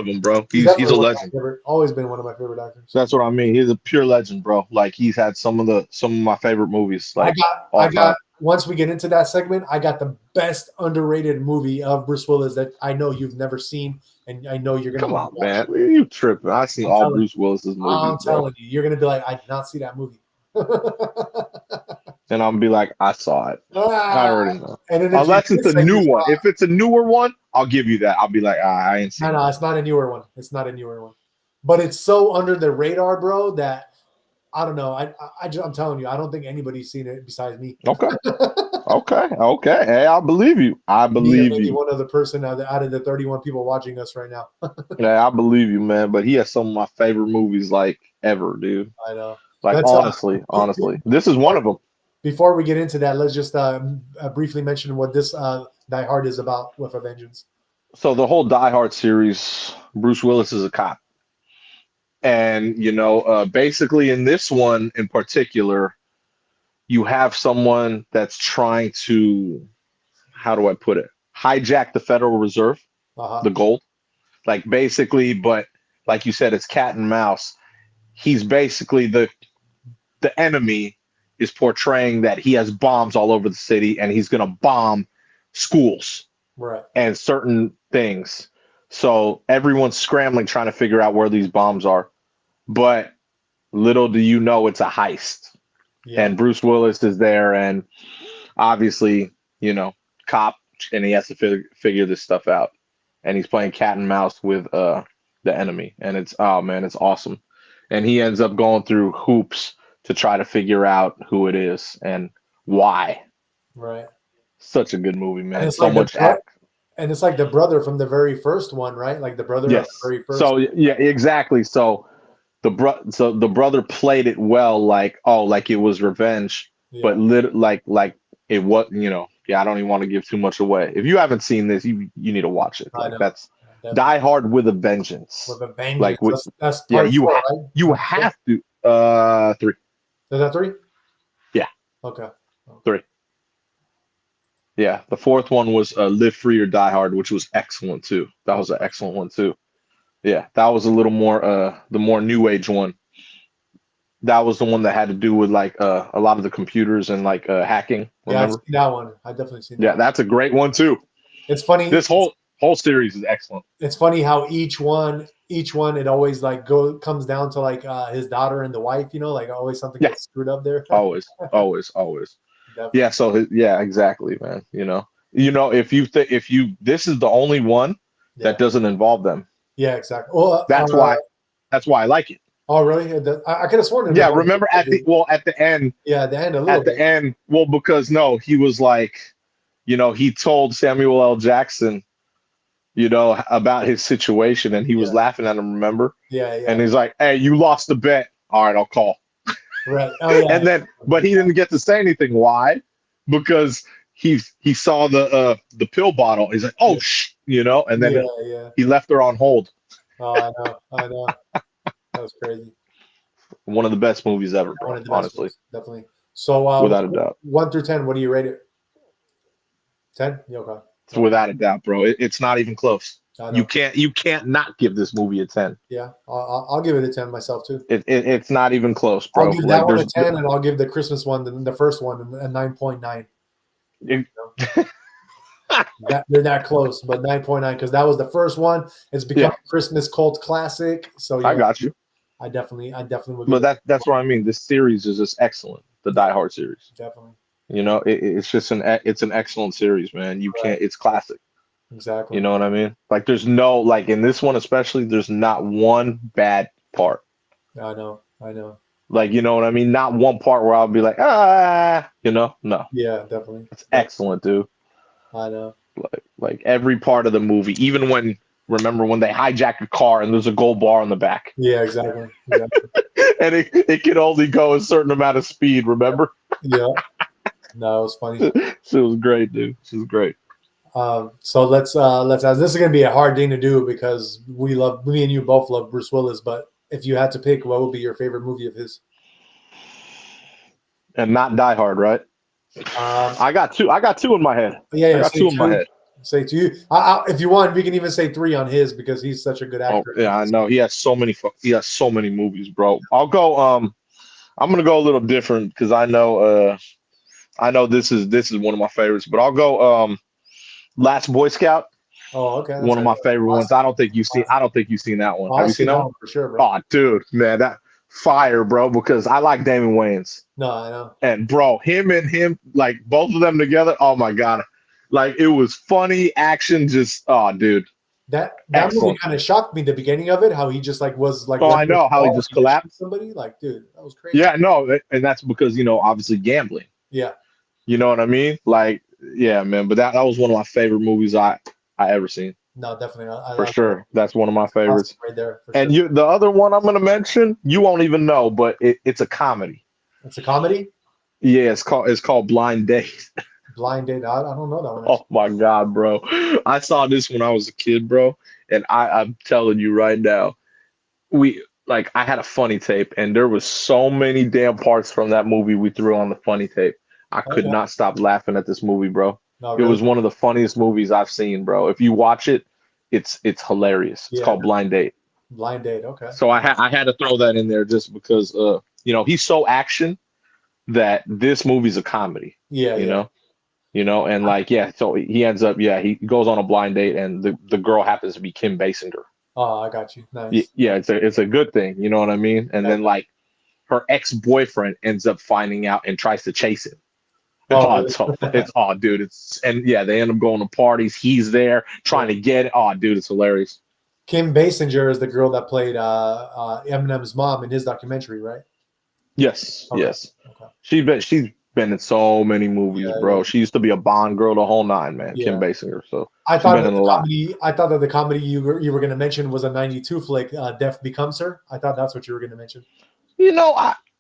them, bro. He's a legend. Always been one of my favorite actors. That's what I mean. He's a pure legend, bro. Like he's had some of my favorite movies. Like I got once we get into that segment, I got the best underrated movie of Bruce Willis that I know you've never seen, and I know you're gonna come on, man. You tripping? I seen all Bruce Willis's movies. I'm telling you, you're gonna be like, I did not see that movie. And I'm gonna be like, I saw it. I already know. Unless it's a new one. If it's a newer one, I'll give you that. I'll be like, I ain't seen it. No, it's not a newer one. It's not a newer one. But it's so under the radar, bro, that I don't know. I'm telling you, I don't think anybody's seen it besides me. Okay. Okay. Hey, I believe you. I believe maybe you. One other person out of the 31 people watching us right now. Yeah, I believe you, man. But he has some of my favorite movies, like ever, dude. I know. Like honestly, this is one of them. Before we get into that, let's just briefly mention what this Die Hard is about with a Vengeance. So the whole Die Hard series, Bruce Willis is a cop. And, basically in this one in particular, you have someone that's trying to, how do I put it, hijack the Federal Reserve, the gold. Like basically, but like you said, it's cat and mouse. He's basically the enemy is portraying that he has bombs all over the city and he's going to bomb schools and certain things. So everyone's scrambling, trying to figure out where these bombs are. But little do you know, it's a heist. Yeah. And Bruce Willis is there and obviously, cop, and he has to figure this stuff out. And he's playing cat and mouse with the enemy. And it's awesome. And he ends up going through hoops to try to figure out who it is and why. Right. Such a good movie, man. And so much act. And it's like the brother from the very first one, right? Like the brother of the very first. So yeah, exactly. So the brother played it well, like it was revenge, but like it was, I don't even want to give too much away. If you haven't seen this, you need to watch it. Like that's Die Hard with a Vengeance. With a Vengeance. Like that's you have to 3. Is that 3? Yeah. Okay. 3. Yeah, the fourth one was Live Free or Die Hard, which was excellent too. That was an excellent one too. Yeah, that was a little more the more new age one. That was the one that had to do with like a lot of the computers and like hacking. Remember? Yeah, I've seen that one. I definitely seen that. Yeah, that's a great one too. It's funny. This whole series is excellent. It's funny how each one it always like comes down to like his daughter and the wife, like always something gets screwed up there. Always. Definitely. Yeah, so exactly, man. If you this is the only one that doesn't involve them. Yeah, exactly. Well, that's why I like it. Oh, really? I could have sworn. Yeah, remember at the end. Yeah, at the end a little bit. At the end, well, because he was like, he told Samuel L. Jackson, about his situation, and he was laughing at him. Remember? Yeah. And he's like, "Hey, you lost the bet. All right, I'll call." Right. Oh, yeah. And then, but he didn't get to say anything. Why? Because he saw the pill bottle. He's like, "Oh, and then he left her on hold. Oh, I know. That was crazy. One of the best movies ever, bro, honestly. Movies, definitely. So, without a doubt. 1 through 10, what do you rate it? 10? Okay. Without a doubt, bro. It's not even close. You can't not give this movie a 10. Yeah, I'll give it a 10 myself too. It's not even close, bro. I'll give that one a 10, and I'll give the Christmas one, the first one, a 9.9. They're that close, but 9.9 because that was the first one. It's become a Christmas cult classic. So I got you. I definitely would. But that's what I mean. This series is just excellent. The Die Hard series. Definitely. It's just an excellent series, man. You can't. It's classic. Exactly. You know what I mean? Like there's no like in this one especially. There's not one bad part. I know. Like you know what I mean? Not one part where I'll be like no. Yeah, definitely. It's excellent, dude. I know. Like every part of the movie, even when they hijack a car and there's a gold bar on the back. Yeah, exactly. And it can only go a certain amount of speed, remember? Yeah. No, it was funny. She was great, dude. She was great. So let's ask. This is gonna be a hard thing to do because me and you both love Bruce Willis. But if you had to pick, what would be your favorite movie of his? And not Die Hard, right? I got two. I got two in my head. Yeah, I got two in my head. Say two. If you want, we can even say three on his because he's such a good actor. Oh, yeah, I know. He has so many movies, bro. I'll go. I'm gonna go a little different because I know this is one of my favorites. But I'll go. Last Boy Scout. Oh, okay. One of my favorite ones. I don't think you've seen that one. Have you seen that one? For sure, bro. Oh, dude, man, that fire, bro. Because I like Damon Wayans. No, I know. And bro, him, like both of them together. Oh my god, like it was funny action. Just dude. That movie kind of shocked me. The beginning of it, how he just like was like. Oh, I know how he just collapsed. Somebody like, dude, that was crazy. Yeah, no, and that's because obviously gambling. Yeah. You know what I mean? Like, yeah, man. But that was one of my favorite movies I ever seen. No, definitely. For sure. That's one of my favorites. Right there. And the other one I'm going to mention, you won't even know, but it's a comedy. It's a comedy? Yeah, it's called Blind Date. Blind Date. I don't know that one. Oh, my God, bro. I saw this when I was a kid, bro. And I'm telling you right now, I had a funny tape, and there was so many damn parts from that movie we threw on the funny tape. I could not stop laughing at this movie, bro. No, really? It was one of the funniest movies I've seen, bro. If you watch it, it's hilarious. It's called Blind Date. Blind Date, okay. So I had to throw that in there just because he's so action that this movie's a comedy. Yeah. You know, and so he ends up he goes on a blind date and the girl happens to be Kim Basinger. Oh, I got you. Nice. Yeah, it's a good thing, you know what I mean? And then like her ex-boyfriend ends up finding out and tries to chase him. Dude. They end up going to parties. He's there trying to get it. Oh, dude, it's hilarious. Kim Basinger is the girl that played Eminem's mom in his documentary, right? Yes, okay. Yes. Okay. She's been in so many movies, bro. Yeah. She used to be a Bond girl, the whole nine, man. Yeah. Kim Basinger. So I thought that the comedy you were going to mention was a '92 flick, Death Becomes Her. I thought that's what you were going to mention.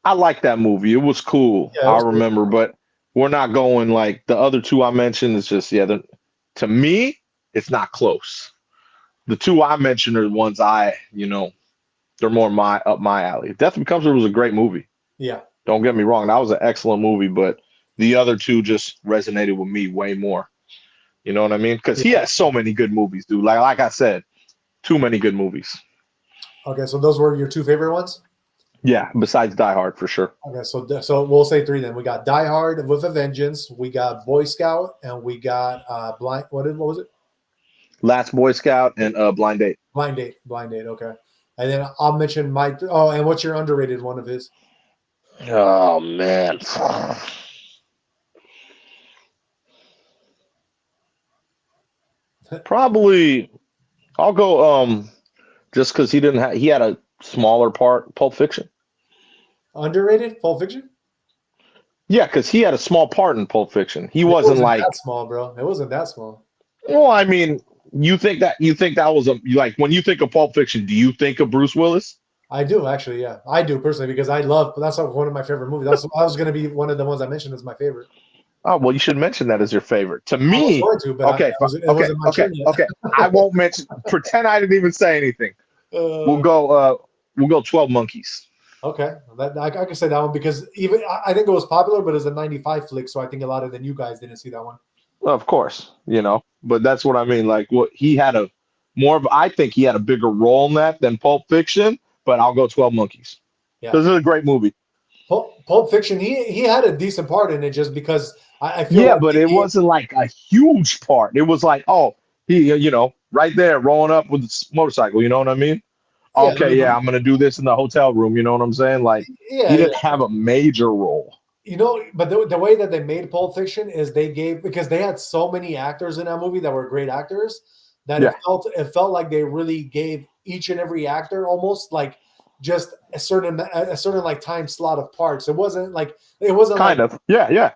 I like that movie. It was cool. Yeah, I remember, but we're not going like the other two I mentioned. It's just to me, it's not close. The two I mentioned are the ones they're more up my alley. Death Becomes Her was a great movie. Yeah. Don't get me wrong. That was an excellent movie, but the other two just resonated with me way more. You know what I mean? Because he has so many good movies, dude. Like I said, too many good movies. Okay, so those were your two favorite ones? Yeah, besides Die Hard, for sure. Okay, so we'll say three then. We got Die Hard with a Vengeance, we got Boy Scout, and we got Blind. What was it? Last Boy Scout and Blind Date. Blind Date. Okay. And then I'll mention my. Oh, and what's your underrated one of his? Oh man. Probably, I'll go. Just because he had a smaller part. Pulp Fiction. Underrated Pulp Fiction. Yeah, because he had a small part in Pulp Fiction. He wasn't like that small, bro. It wasn't that small. Well, I mean, you think that was like when you think of Pulp Fiction, do you think of Bruce Willis? I do actually, yeah, I do personally because that's one of my favorite movies. That was going to be one of the ones I mentioned as my favorite. Oh well, you should mention that as your favorite. To me, okay. I won't mention. Pretend I didn't even say anything. We'll go 12 Monkeys. Okay, I can say that one because even I think it was popular, but it's a '95 flick, so I think a lot of the new guys didn't see that one. Well, of course, but that's what I mean. Like, he had I think he had a bigger role in that than Pulp Fiction. But I'll go 12 Monkeys. Yeah, this is a great movie. Pulp Fiction, he had a decent part in it just because I feel. Yeah, but it wasn't like a huge part. It was like, he right there rolling up with the motorcycle. You know what I mean? Yeah, okay, I'm gonna do this in the hotel room. You know what I'm saying? Like, he didn't have a major role. But the way that they made Pulp Fiction is because they had so many actors in that movie that were great actors that it felt like they really gave each and every actor almost like just a certain like time slot of parts. It wasn't like yeah. You know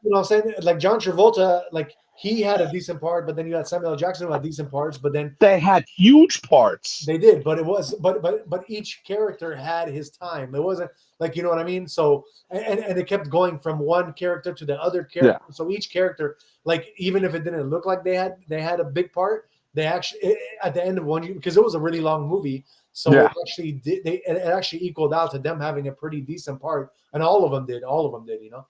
what I'm saying? Like John Travolta, like he had a decent part, but then you had Samuel L. Jackson who had decent parts, but then they had huge parts. they did, but it was but each character had his time. It wasn't like, you know what I mean? So and it kept going from one character to the other character. Yeah. So each character, like even if it didn't look like they had a big part, they actually at the end of one, because it was a really long movie. So it actually did. It actually equaled out to them having a pretty decent part, and all of them did. You know.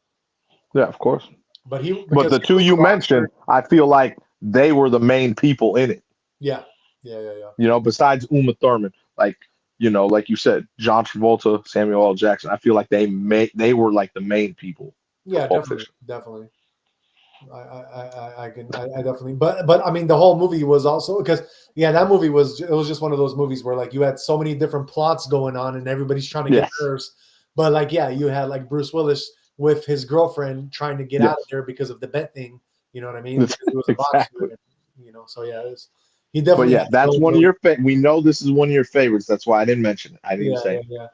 Yeah, of course. But the two you mentioned, I feel like they were the main people in it. Yeah. You know, besides Uma Thurman, like, you know, like you said, John Travolta, Samuel L. Jackson. I feel like they were like the main people. Yeah, definitely. I definitely, but I mean, the whole movie was also because that movie was just one of those movies where like you had so many different plots going on and everybody's trying to get hers, but like you had like Bruce Willis with his girlfriend trying to get out of there because of the bet thing, you know what I mean? Because he was a boxer, you know. So he definitely. But that's one of your we know this is one of your favorites. That's why I didn't mention it. I didn't say. Yeah.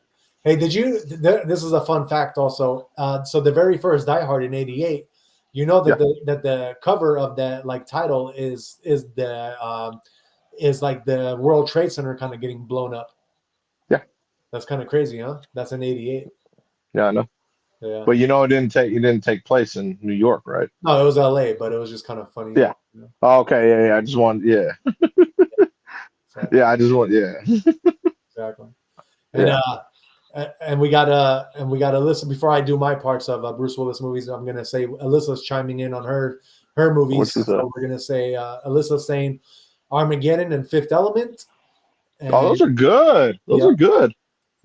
Hey, did you? This is a fun fact also. So the very first Die Hard in '88. You know that the cover of that like title is like the World Trade Center kind of getting blown up. Yeah, that's kind of crazy, huh? That's in '88. Yeah, I know. Yeah, but you know, it didn't take place in New York, right? No, it was LA, but it was just kind of funny. Yeah. You know? Oh, okay. Yeah. I just want. Yeah. I just want. Yeah. Exactly. And And we got Alyssa. Before I do my parts of Bruce Willis movies, I'm gonna say Alyssa's chiming in on her movies. So we're gonna say Alyssa's saying Armageddon and Fifth Element. And those are good. Those are good.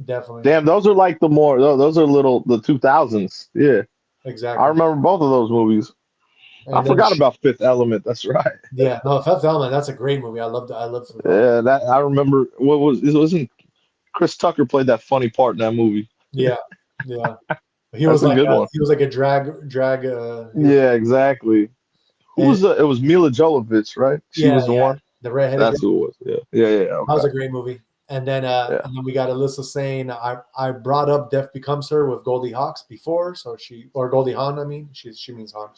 Definitely. Damn, those are like the 2000s. Yeah. Exactly. I remember both of those movies. And I forgot about Fifth Element. That's right. Yeah. No, Fifth Element. That's a great movie. I loved it. Yeah. That I remember. Wasn't Chris Tucker played that funny part in that movie? Yeah. He was like a drag. Yeah, exactly. Who was it? Was Mila Jovovich, right? She was the one. The redheaded. That's who it was. Yeah. Okay. That was a great movie. And then we got Alyssa saying I brought up Death Becomes Her with Goldie Hawn before, so Goldie Hawn. I mean, she means Hawn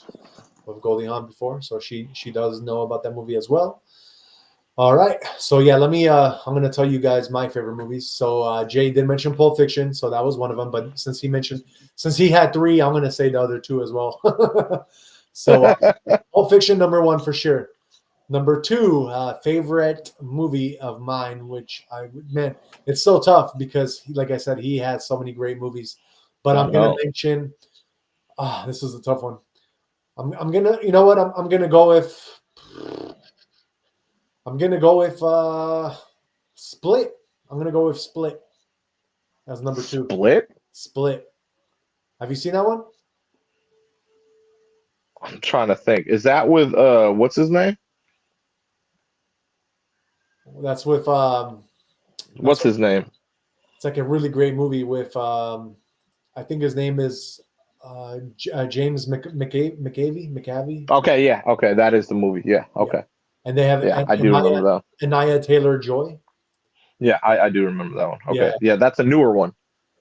with Goldie Hawn before, so she does know about that movie as well. All right, so let me. I'm gonna tell you guys my favorite movies. So Jay did mention Pulp Fiction, so that was one of them. But since he had three, I'm gonna say the other two as well. So Pulp Fiction #1 for sure. #2, favorite movie of mine, which it's so tough because, like I said, he has so many great movies. But I'm gonna mention. This is a tough one. I'm gonna. You know what? I'm gonna go with. Split. I'm gonna go with Split as #2. Split. Have you seen that one? I'm trying to think. Is that with what's his name? That's with what's his name? It's like a really great movie with I think his name is James McAvey. Okay, yeah. Okay, that is the movie. Yeah. Okay. And they have I do remember that. Anya Taylor-Joy. Yeah, I do remember that one. Okay. Yeah, that's a newer one.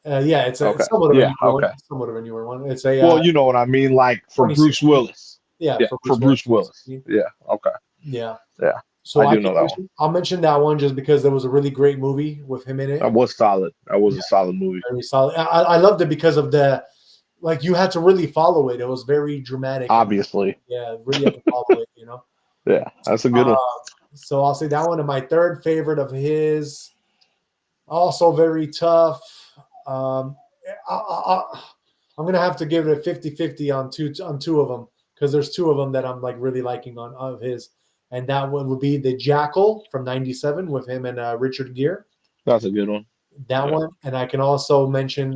It's somewhat of a newer one. Somewhat of a newer one. It's a well, you know what I mean, like for Bruce Willis. Yeah, for Bruce Willis. Yeah. Okay. Yeah. Yeah. So I do know that one. I'll mention that one just because there was a really great movie with him in it. That was solid. That was a solid movie. Very solid. I loved it because of you had to really follow it. It was very dramatic. Obviously. Yeah, really had to follow it, you know. Yeah, that's a good one. So I'll say that one. And my third favorite of his, also very tough. I'm gonna have to give it a 50-50 on two of them because there's two of them that I'm like really liking of his, and that one would be The Jackal from '97 with him and Richard Gere. That's a good one. That one, and I can also mention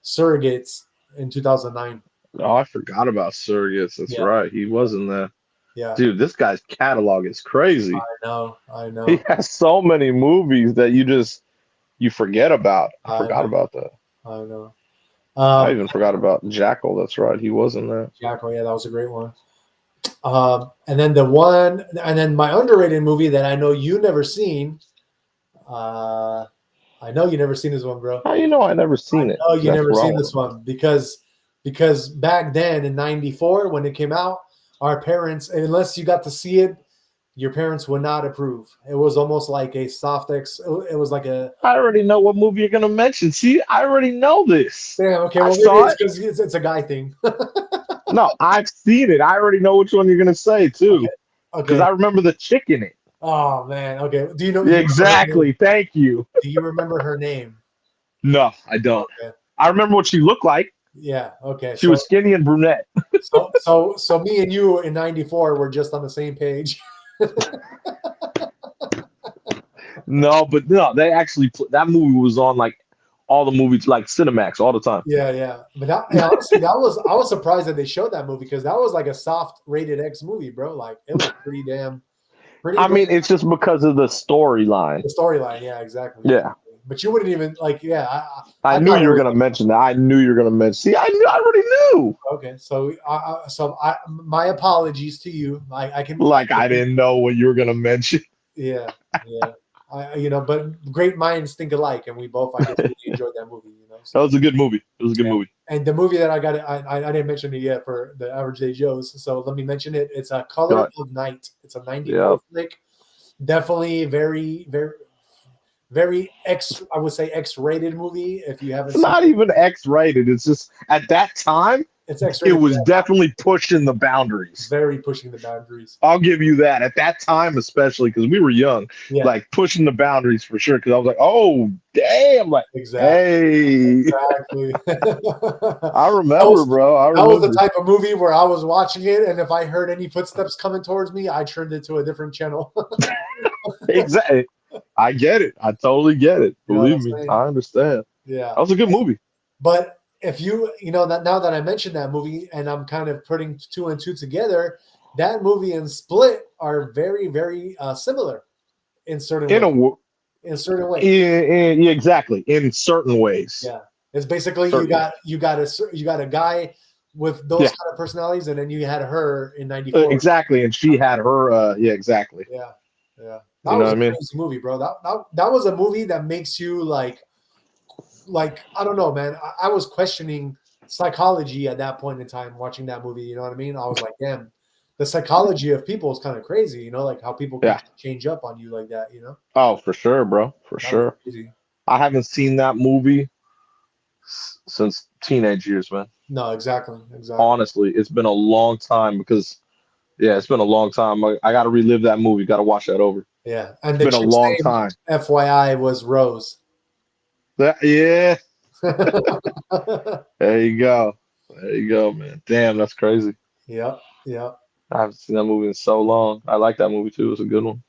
Surrogates in 2009. Oh, I forgot about Surrogates. That's right. He was in that. Yeah. Dude, this guy's catalog is crazy. I know. He has so many movies that you forget about. I forgot about that. I know. I even forgot about Jackal. That's right. He was in that. Jackal, yeah, that was a great one. And then my underrated movie that I know you never seen, I know you never seen this one, bro. How you know I never I seen it? know you That's never where I seen wanna this one because back then in '94 when it came out, our parents, unless you got to see it, your parents would not approve. It was almost like a soft X. It was like a I already know what movie you're gonna mention. See, I already know this. damn. Okay, I well maybe saw it's it. because it's a guy thing. No, I've seen it. I already know which one you're gonna say too, because Okay. I remember the chick in it. Oh man. Okay. Do you know? Yeah, You remember her name? exactly. Thank you. Do you remember her name? No, I don't. Okay. I remember what she looked like. Yeah. Okay. She was skinny and brunette. So me and you in '94 were just on the same page. No, but no, they actually that movie was on like all the movies, like Cinemax, all the time. Yeah, yeah. But honestly, I was surprised that they showed that movie because that was like a soft rated X movie, bro. Like it was pretty I damn mean, it's just because of the storyline. the storyline. Yeah, exactly. Yeah, But you wouldn't even like. Yeah, I I knew thought you it were was gonna mention that. I knew you were gonna mention. See, I knew. I already knew. okay. So my apologies to you. I can Like I didn't know what you were gonna mention. yeah, yeah. But great minds think alike, and I just really enjoyed that movie. That So was a good movie. It was a good yeah. movie. And the movie that I didn't mention it yet for the Average Day Joes. So let me mention it. It's a Color of Night. It's a '94 flick. Definitely very, very, very I would say X-rated movie. If you haven't It's seen not it, even X-rated. It's just at that time, it's it X-rated. was definitely pushing the boundaries. Very pushing the boundaries. I'll give you that. At that time, especially because we were young, Yeah, like pushing the boundaries for sure. Because I was like, oh damn, like exactly. hey, Exactly. I remember, bro. I That was the remember. type of movie where I was watching it, and if I heard any footsteps coming towards me, I turned it to a different channel. Exactly. I get it. I totally get it. You know what I'm Believe me, saying? I understand. Yeah. That was a good movie. But if that now that I mentioned that movie and I'm kind of putting two and two together, that movie and Split are very, very similar in certain In ways. a In certain ways. yeah, exactly. In certain ways. Yeah. It's basically you got a guy with those kind of personalities, and then you had her in '94. Exactly. And she had her yeah, exactly. Yeah. Yeah. You That know was what I a mean? crazy movie, bro. That was a movie that makes you like I don't know, man. I was questioning psychology at that point in time watching that movie. You know what I mean? I was like, damn, the psychology of people is kind of crazy. Like how people can change up on you like that. Oh, for sure, bro. For That was sure. crazy. I haven't seen that movie since teenage years, man. No, exactly. Honestly, it's been a long time because, it's been a long time. I got to relive that movie. Got to watch that over. Yeah, and It's the been a chick's long name, time. FYI, was Rose. Yeah. There you go. There you go, man. Damn, that's crazy. Yep. Yep. I haven't seen that movie in so long. I like that movie too. It's a good one.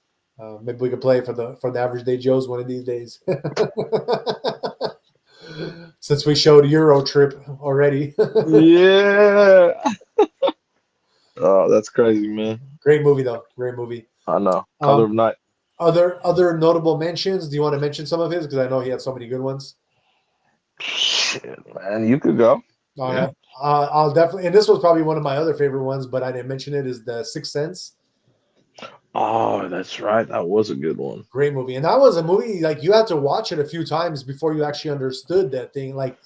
Maybe we could play it for the Average Day Joes one of these days. Since we showed Euro Trip already. Yeah. Oh, that's crazy, man. Great movie, though. Great movie. I know. Color of Night. Other notable mentions. Do you want to mention some of his? Because I know he had so many good ones. Shit, man. You could go. Oh, yeah. I'll definitely. And this was probably one of my other favorite ones, but I didn't mention it. Is The Sixth Sense. Oh, that's right. That was a good one. Great movie. And that was a movie like you had to watch it a few times before you actually understood that thing. Like,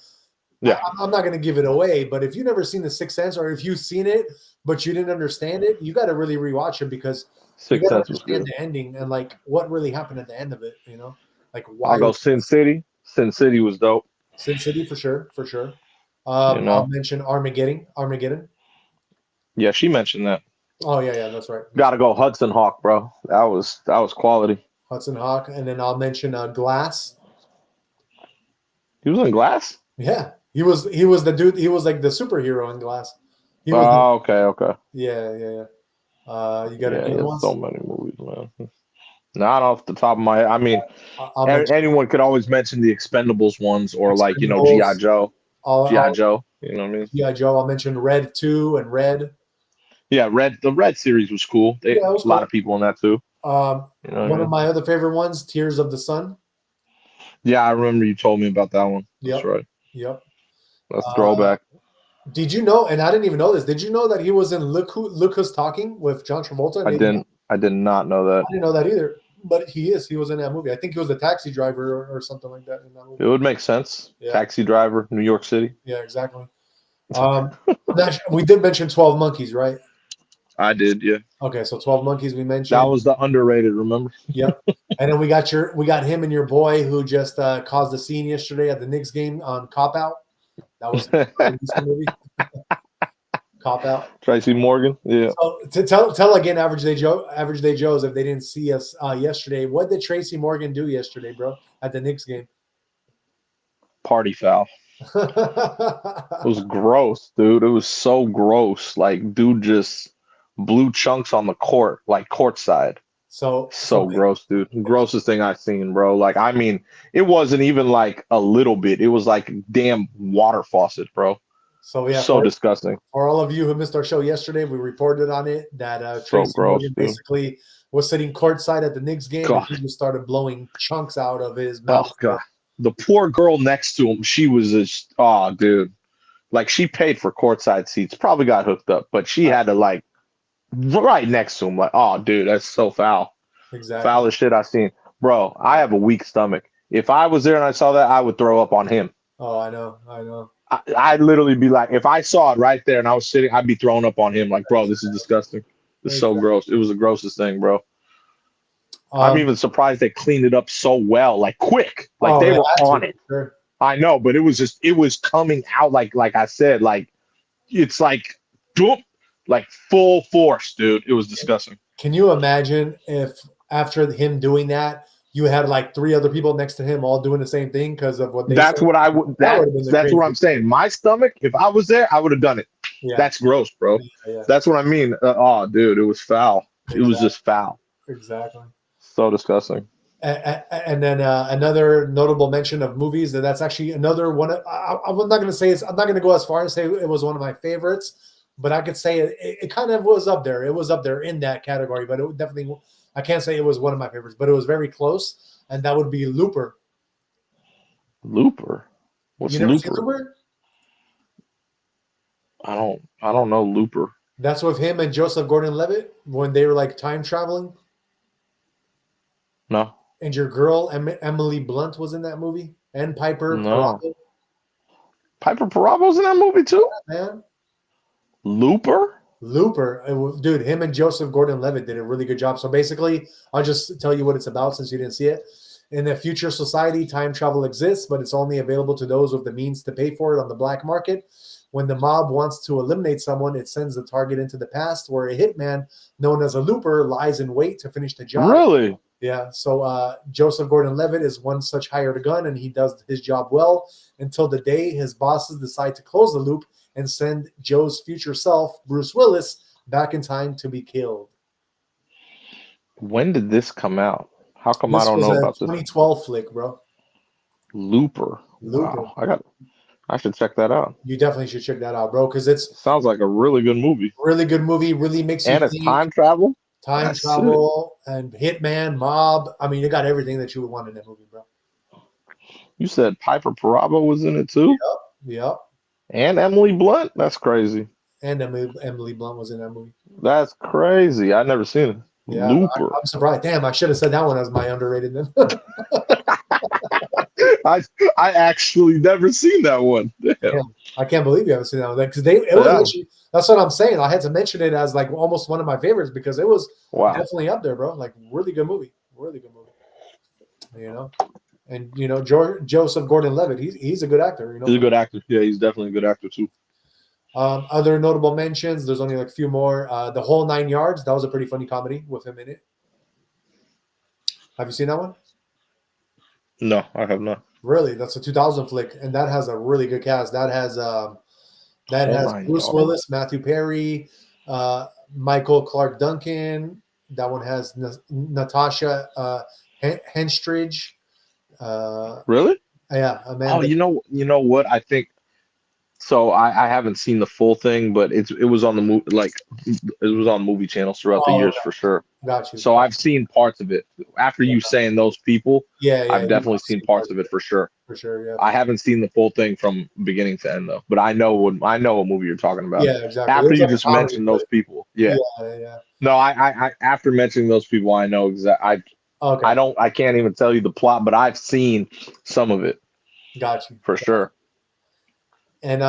yeah, I'm not going to give it away, but if you've never seen The Sixth Sense or if you've seen it but you didn't understand it, you got to really rewatch it because Sixth Sense was good. The ending and like what really happened at the end of it. Like why? I'll go Sin City. Sin City was dope. Sin City for sure. I'll mention Armageddon. Yeah, she mentioned that. Oh yeah, that's right. Got to go Hudson Hawk, bro. That was quality. Hudson Hawk, and then I'll mention Glass. He was in Glass. Yeah, he was the dude. He was like the superhero in Glass. Okay. Yeah. You got so many movies, man. Not off the top of my head. I mean, anyone could always mention the Expendables ones or like G.I. Joe. G.I. Joe. You know what I mean? G.I. Joe. I'll mention Red 2 and Red. Yeah, the Red series was cool. A lot of people in that too. One of my other favorite ones, Tears of the Sun. Yeah, I remember you told me about that one. That's right. Yep. That's throwback. Did you know? And I didn't even know this. Did you know that he was in Look Who's Talking with John Travolta? I did not know that. I didn't know that either. But he is. He was in that movie. I think he was a taxi driver or something like that in that movie. It would make sense. Yeah. Taxi driver, New York City. Yeah, exactly. We did mention 12 Monkeys, right? I did, yeah. Okay, so 12 Monkeys we mentioned. That was the underrated, remember? Yep. And then we got him and your boy who just caused a scene yesterday at the Knicks game on Cop Out. That was a movie. Cop Out. Tracy Morgan, yeah. So to tell again, Average Day Joes, if they didn't see us yesterday, what did Tracy Morgan do yesterday, bro, at the Knicks game? Party foul. It was gross, dude. It was so gross. Like, dude just blew chunks on the court, like courtside. So gross, dude. Grossest thing I've seen, bro. Like, I mean, it wasn't even like a little bit. It was like damn water faucet, bro. So yeah, so disgusting. For all of you who missed our show yesterday, we reported on it that Tracy Morgan basically was sitting courtside at the Knicks game and he just started blowing chunks out of his mouth. Oh god. The poor girl next to him, she was just, dude. Like, she paid for courtside seats, probably got hooked up, but she had to, like, right next to him. Like, dude, that's so foul. Exactly. Foulest shit I've seen. Bro, I have a weak stomach. If I was there and I saw that, I would throw up on him. Oh, I know. I'd literally be like, if I saw it right there and I was sitting, I'd be throwing up on him. Like, bro, this is disgusting. It's so gross. It was the grossest thing, bro. I'm even surprised they cleaned it up so well, like quick, like they were on it. Sure. I know, but it was coming out like I said, like it's like boom, like full force, dude. It was disgusting. Can you imagine if after him doing that, you had like 3 other people next to him all doing the same thing because of what they That's said? What I would. That's what I'm saying. My stomach, if I was there, I would have done it. Yeah. That's gross, bro. Yeah. That's what I mean. Dude, it was foul. Exactly. It was just foul. Exactly. So disgusting. And then another notable mention of movies, and that's actually another one. I'm not going to say I'm not going to go as far as say it was one of my favorites, but I could say it kind of was up there. It was up there in that category, but it definitely, I can't say it was one of my favorites, but it was very close, and that would be Looper. Looper? What's Looper? Seen Looper? I don't know Looper. That's with him and Joseph Gordon-Levitt when they were like time traveling. No. And your girl Emily Blunt was in that movie, and Piper Perabo. Piper Parabo's in that movie too, man. Looper, dude. Him and Joseph Gordon-Levitt did a really good job. So basically, I'll just tell you what it's about since you didn't see it. In a future society, time travel exists, but it's only available to those with the means to pay for it on the black market. When the mob wants to eliminate someone, it sends the target into the past, where a hitman known as a looper lies in wait to finish the job. Really? Yeah, so Joseph Gordon-Levitt is one such hired gun, and he does his job well until the day his bosses decide to close the loop and send Joe's future self, Bruce Willis, back in time to be killed. When did this come out? How come I don't know about this? 2012 flick, bro. Looper. Wow. I should check that out. You definitely should check that out, bro, because it sounds like a really good movie. Really good movie. Really makes you think. And it's time travel? Time travel and hitman, mob. I mean, you got everything that you would want in that movie, bro. You said Piper Perabo was in it too? Yep. And Emily Blunt? That's crazy. And Emily Blunt was in that movie. That's crazy. I've never seen it. Yeah, Looper. I'm surprised. Damn, I should have said that one as my underrated then. I actually never seen that one. Damn. I can't believe you haven't seen that one because that's what I'm saying. I had to mention it as like almost one of my favorites because it was definitely up there, bro. Like really good movie. You know, and you know Joseph Gordon-Levitt, he's a good actor. You know, he's a good actor. Yeah, he's definitely a good actor too. Other notable mentions. There's only like a few more. The Whole 9 Yards. That was a pretty funny comedy with him in it. Have you seen that one? No, I have not. Really, that's a 2000 flick, and that has a really good cast. That has Bruce Willis, Matthew Perry, Michael Clark Duncan. That one has Natasha Henstridge. Really? Yeah, Amanda. Oh, you know what? I think so. I haven't seen the full thing, but it was on the movie, like it was on movie channels throughout the years for sure. Got you. So I've seen parts of it. After you saying those people, I've definitely seen parts of it for sure. For sure, yeah. I haven't seen the full thing from beginning to end though, but I know what movie you're talking about. Yeah, exactly. After you just mentioned those people, yeah. Yeah. No, I after mentioning those people, I know exactly. Okay. I can't even tell you the plot, but I've seen some of it. Got you. For sure. And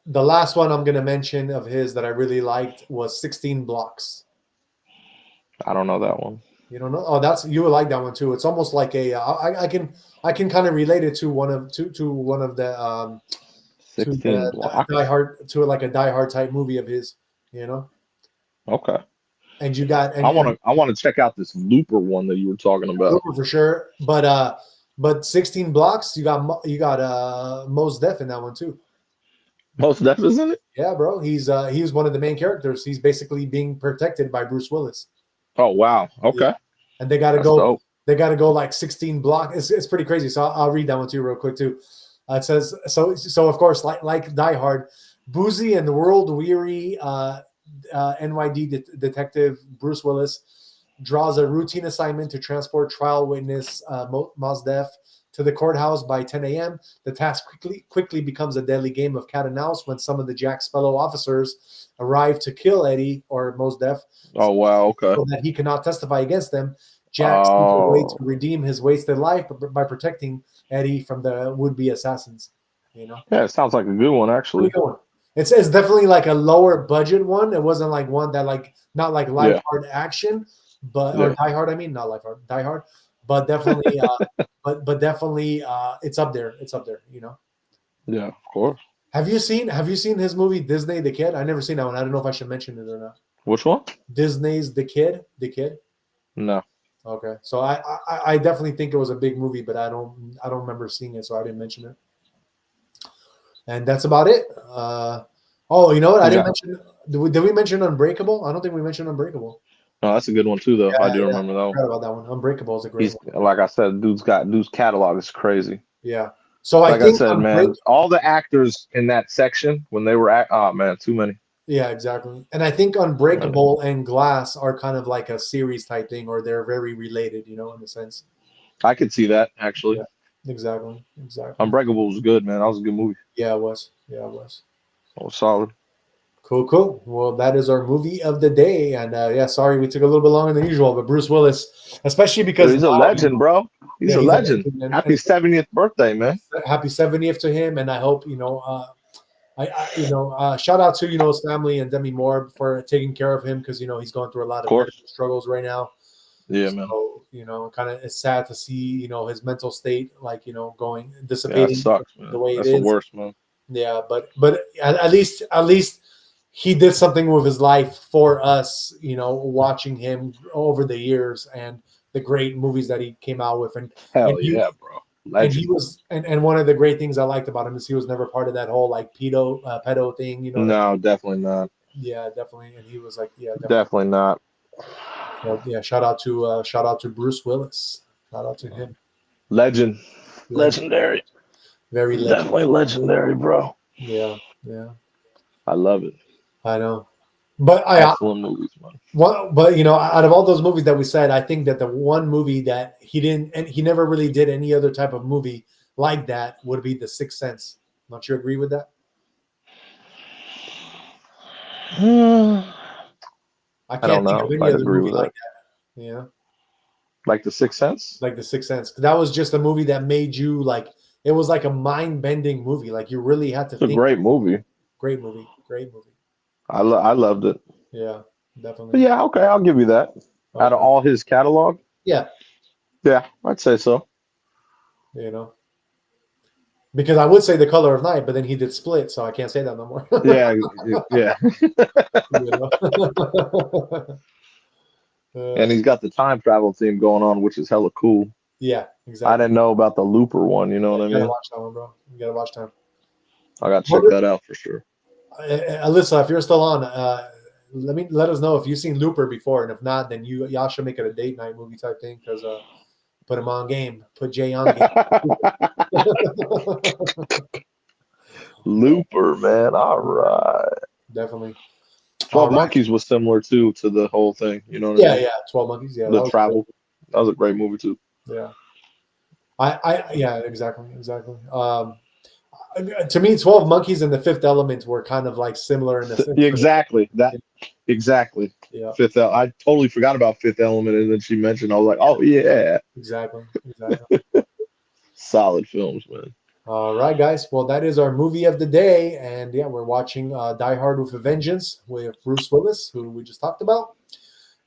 the last one I'm going to mention of his that I really liked was 16 Blocks. I don't know that one. You don't know? Oh, you would like that one too. It's almost like I can kind of relate it to one of the 16 Blocks. to like a Die Hard type movie of his, you know. Okay. And you got I want to check out this Looper one that you were talking about. Looper for sure, but 16 Blocks, you got Mos Def in that one too. Mos Def is in it? Yeah, bro. He's one of the main characters. He's basically being protected by Bruce Willis. Oh wow. Okay. Yeah. And they got to That's go. dope. They got to go like 16 blocks. It's pretty crazy. So I'll read that one to you real quick too. It says so. Of course, like Die Hard, boozy and world-weary NYD detective Bruce Willis draws a routine assignment to transport trial witness Mos Def to the courthouse by 10 a.m. The task quickly becomes a deadly game of cat and mouse when some of the Jack's fellow officers arrive to kill Eddie or Mos Def. Oh wow, okay. So that he cannot testify against them. Jack seeks a way to redeem his wasted life by protecting Eddie from the would-be assassins. You know. Yeah, it sounds like a good one actually. Good one. It's definitely like a lower budget one. It wasn't like one that not like Live Hard action, but or Die Hard. I mean, not Live Hard, Die Hard, but definitely, but definitely, it's up there. It's up there. You know. Yeah, of course. Have you seen his movie Disney the Kid? I never seen that one. I don't know if I should mention it or not. Which one? Disney's The Kid. The Kid. No. Okay, so I definitely think it was a big movie, but I don't remember seeing it, so I didn't mention it. And that's about it. You know what? I didn't mention. Did we mention Unbreakable? I don't think we mentioned Unbreakable. No, that's a good one too, though. I do remember that one. I forgot about that one. Unbreakable is a great one. Like I said, dude's catalog is crazy. Yeah. So like I said, man, all the actors in that section when they were too many. Yeah, exactly. And I think Unbreakable and Glass are kind of like a series type thing, or they're very related, you know, in a sense. I could see that actually. Yeah, exactly. Unbreakable was good, man. That was a good movie. Yeah, it was. It was solid. Cool. Well, that is our movie of the day. And sorry we took a little bit longer than usual, but Bruce Willis, especially because he's a legend, bro. He's a legend. Happy 70th birthday, man. Happy 70th to him. And I hope, shout out to, his family and Demi Moore for taking care of him because, he's going through a lot of medical struggles right now. Yeah, man. So, kind of it's sad to see, his mental state, dissipating it sucks, man. The way That's it is. The worst, man. Yeah, but at least he did something with his life for us, watching him over the years and the great movies that he came out with. Yeah, bro. Legend. And he was, and one of the great things I liked about him is he was never part of that whole pedo thing, No, definitely not. Yeah, definitely. And he was like, yeah, definitely not. So, yeah, shout out to Bruce Willis. Shout out to him. Legendary. Very legendary. Definitely legendary, bro. Yeah. I love it. I know. But excellent movies, man. Out of all those movies that we said, I think that the one movie that he didn't, and he never really did any other type of movie like that, would be The Sixth Sense. Don't you agree with that? I don't know. Think of any other movie like that. Yeah. Like The Sixth Sense? Like The Sixth Sense. That was just a movie that made you it was like a mind-bending movie. Like you really had to think. It's a great movie. Great movie. I loved it. Yeah, definitely. But yeah, okay, I'll give you that. Okay. Out of all his catalog? Yeah. Yeah, I'd say so. Because I would say The Color of Night, but then he did Split, so I can't say that no more. Yeah. And he's got the time travel theme going on, which is hella cool. Yeah, exactly. I didn't know about the Looper one, you know what I mean? You gotta watch that one, bro. You gotta watch that. I gotta check that out for sure. Alyssa, if you're still on, let us know if you've seen Looper before, and if not, then y'all should make it a date night movie type thing because put him on game, put Jay on game. Looper, man, all right, definitely. 12 Monkeys was similar too to the whole thing, you know what I mean? Yeah, 12 Monkeys, yeah. The travel, that was a great movie too. Yeah, exactly. To me, 12 Monkeys and The Fifth Element were kind of like similar in the exactly that Exactly. Yeah, I totally forgot about Fifth Element, and then she mentioned. I was like, oh yeah, exactly. Exactly. solid films, man. All right, guys. Well, that is our movie of the day. And yeah, we're watching Die Hard with a Vengeance with Bruce Willis, who we just talked about.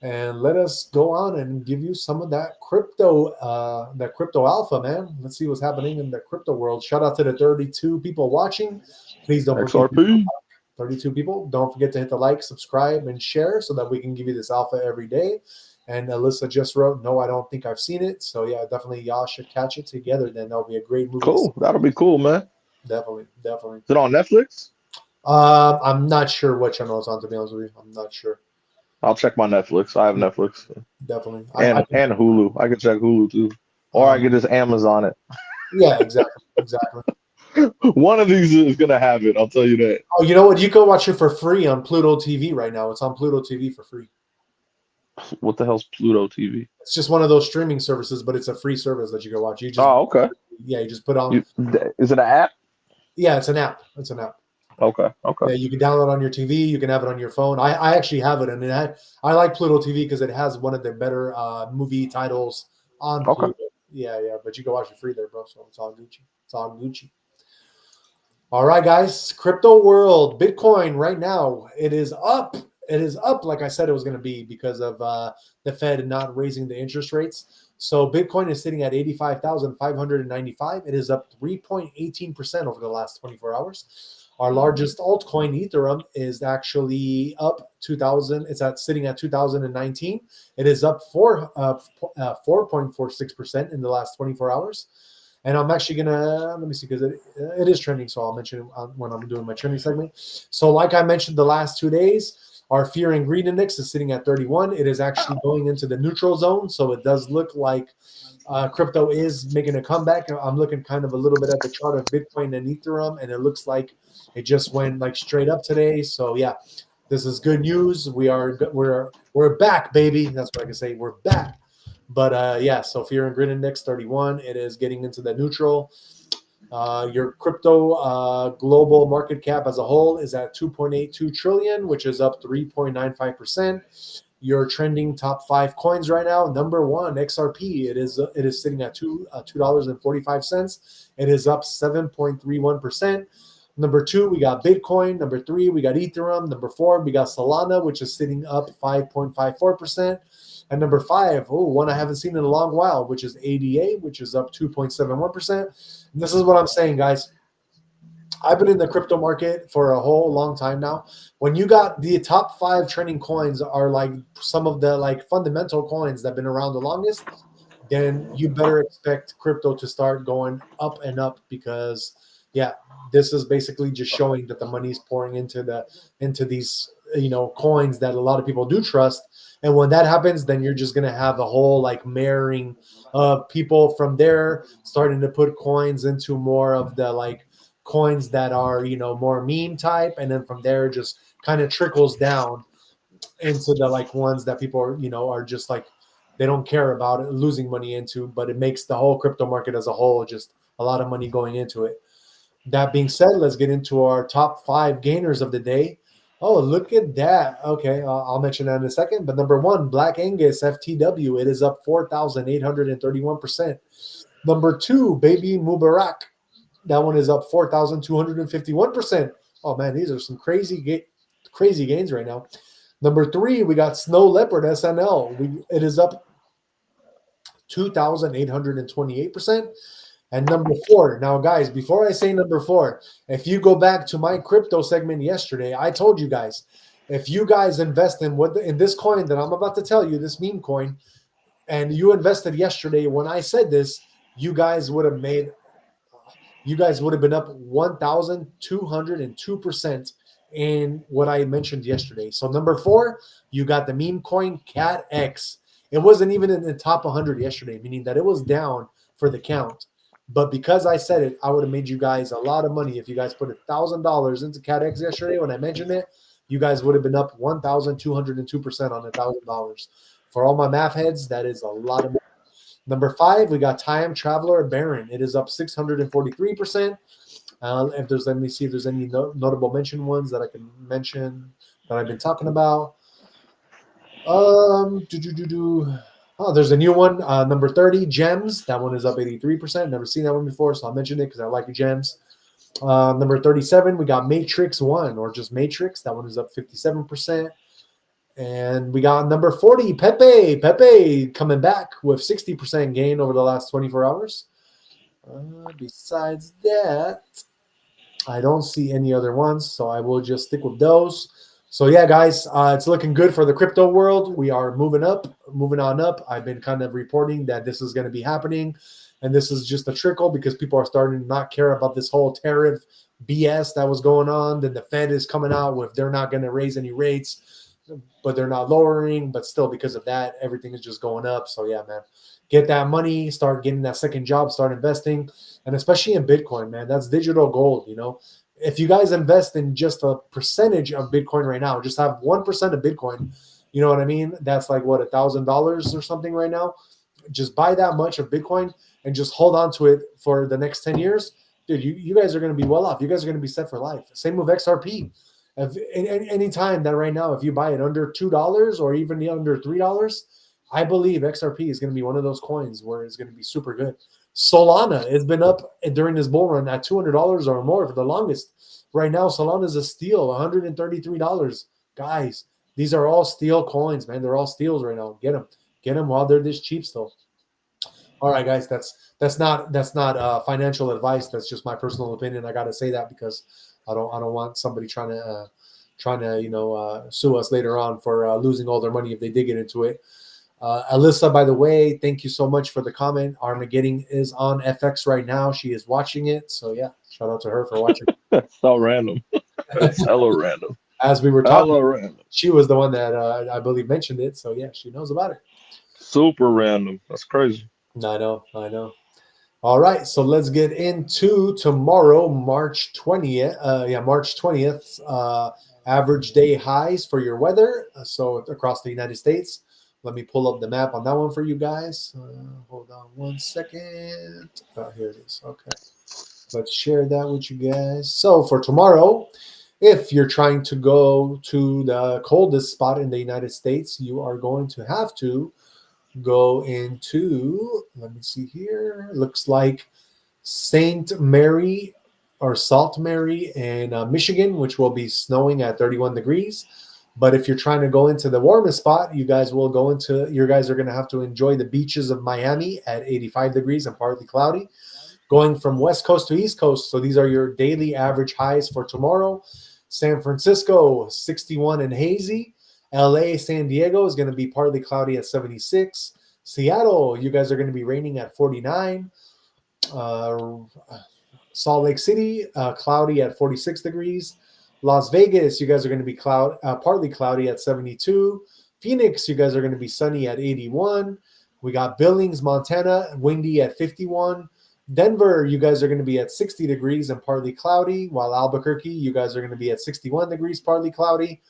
And let us go on and give you some of that crypto alpha, man. Let's see what's happening in the crypto world. Shout out to the 32 people watching. Please don't forget XRP. 32 people. Don't forget to hit the like, subscribe, and share so that we can give you this alpha every day. And Alyssa just wrote, no, I don't think I've seen it. So yeah, definitely y'all should catch it together. Then that'll be a great movie. Cool. That'll be cool, man. Definitely, definitely. Is it on Netflix? I'm not sure what channel it's on, to be honest with you. I'm not sure. I'll check my Netflix. I have Netflix. Definitely. And Hulu. I can check Hulu too. Or I can just Amazon it. Yeah, exactly. Exactly. One of these is gonna have it. I'll tell you that. Oh, you know what? You can watch it for free on Pluto TV right now. It's on Pluto TV for free. What the hell's Pluto TV? It's just one of those streaming services, but it's a free service that you can watch. You just okay. Yeah, you just put on. Is it an app? Yeah, it's an app. It's an app. Okay. Yeah, you can download it on your TV. You can have it on your phone. I actually have it, and I like Pluto TV because it has one of the better movie titles on Pluto. Yeah, but you can watch it free there, bro. So it's all Gucci. It's all Gucci. All right, guys. Crypto world. Bitcoin right now, it is up. It is up like I said it was going to be because of the Fed not raising the interest rates. So Bitcoin is sitting at 85,595. It is up 3.18% over the last 24 hours. Our largest altcoin, Ethereum, is actually up 2,000. It's sitting at 2019. It is up 4.46% in the last 24 hours. And I'm actually gonna let me see because it is trending, so I'll mention it when I'm doing my trending segment. So, like I mentioned, the last 2 days, our fear and greed index is sitting at 31. It is actually going into the neutral zone, so it does look like crypto is making a comeback. I'm looking kind of a little bit at the chart of Bitcoin and Ethereum, and it looks like it just went like straight up today. So yeah, this is good news. We're back, baby. That's what I can say. We're back. But yeah, so fear and greed index 31. It is getting into the neutral. Your crypto global market cap as a whole is at 2.82 trillion, which is up 3.95%. Your trending top 5 coins right now. Number 1, XRP. It is sitting at $2.45. It is up 7.31%. Number 2, we got Bitcoin. Number 3, we got Ethereum. Number 4, we got Solana, which is sitting up 5.54%. And number 5, one I haven't seen in a long while, which is ADA, which is up 2.71%. And this is what I'm saying, guys. I've been in the crypto market for a whole long time now. When you got the top 5 trending coins are like some of the like fundamental coins that have been around the longest, then you better expect crypto to start going up and up because yeah, this is basically just showing that the money is pouring into these coins that a lot of people do trust. And when that happens, then you're just going to have a whole like marrying of people from there starting to put coins into more of the like coins that are, more meme type. And then from there, just kind of trickles down into the like ones that people are, are just like, they don't care about it, losing money into, but it makes the whole crypto market as a whole just a lot of money going into it. That being said, let's get into our top 5 gainers of the day. Oh, look at that. Okay, I'll mention that in a second. But number 1, Black Angus FTW. It is up 4,831%. Number 2, Baby Mubarak. That one is up 4,251%. Oh, man, these are some crazy gains right now. Number 3, we got Snow Leopard SNL. It is up 2,828%. And number 4, now guys, before I say number 4, if you go back to my crypto segment yesterday, I told you guys, if you guys invest in this coin that I'm about to tell you, this meme coin, and you invested yesterday when I said this, you guys would have been up 1,202% in what I mentioned yesterday. So number 4, you got the meme coin Cat X. It wasn't even in the top 100 yesterday, meaning that it was down for the count. But because I said it, I would have made you guys a lot of money. If you guys put $1,000 into CatX yesterday when I mentioned it, you guys would have been up 1,202% on $1,000. For all my math heads, that is a lot of money. Number 5, we got Time Traveler Baron. It is up 643%. Let me see if there's any notable mention ones that I can mention. that I've been talking about. Oh, there's a new one, number 30, Gems. That one is up 83%. Never seen that one before, so I'll mention it because I like Gems. Number 37, we got Matrix 1, or just Matrix. That one is up 57%. And we got number 40, Pepe. Pepe coming back with 60% gain over the last 24 hours. Besides that, I don't see any other ones, so I will just stick with those. So yeah, guys, it's looking good for the crypto world. We are moving on up. I've been kind of reporting that this is going to be happening, and this is just a trickle because people are starting to not care about this whole tariff BS that was going on. Then the Fed is coming out with they're not going to raise any rates, but they're not lowering. But still, because of that, everything is just going up. So yeah, man, get that money, start getting that second job, start investing, and especially in Bitcoin, man. That's digital gold, you know. If you guys invest in just a percentage of Bitcoin right now, just have 1% of Bitcoin, you know what I mean? That's like what, $1,000 or something right now. Just buy that much of Bitcoin and just hold on to it for the next 10 years. Dude, you guys are going to be well off. You guys are going to be set for life. Same with XRP. If any time that right now, if you buy it under $2 or even under $3, I believe XRP is going to be one of those coins where it's going to be super good. Solana has been up during this bull run at $200 or more for the longest. Right now, Solana is a steal, $133. Guys, these are all steal coins, man. They're all steals right now. Get them while they're this cheap still. All right, guys, that's not financial advice. That's just my personal opinion. I got to say that because I don't want somebody trying to sue us later on for losing all their money if they did get into it. Alyssa, by the way, thank you so much for the comment. Armageddon is on FX right now. She is watching it. So, yeah, shout out to her for watching. That's so random. That's hella random. As we were talking, she was the one that I believe mentioned it. So, yeah, she knows about it. Super random. That's crazy. I know. All right, so let's get into tomorrow, March 20th. March 20th, average day highs for your weather. So across the United States. Let me pull up the map on that one for you guys. Hold on one second. Here it is. Okay. Let's share that with you guys. So for tomorrow, if you're trying to go to the coldest spot in the United States, you are going to have to go into, let me see here. Looks like St. Mary or Salt Mary in Michigan, which will be snowing at 31 degrees. But if you're trying to go into the warmest spot, you guys are going to have to enjoy the beaches of Miami at 85 degrees and partly cloudy. Going from West Coast to East Coast, so these are your daily average highs for tomorrow. San Francisco, 61 and hazy. LA, San Diego is going to be partly cloudy at 76. Seattle, you guys are going to be raining at 49. Salt Lake City, cloudy at 46 degrees. Las Vegas, you guys are going to be partly cloudy at 72. Phoenix, you guys are going to be sunny at 81. We got Billings, Montana, windy at 51. Denver, you guys are going to be at 60 degrees and partly cloudy, while Albuquerque, you guys are going to be at 61 degrees, partly cloudy.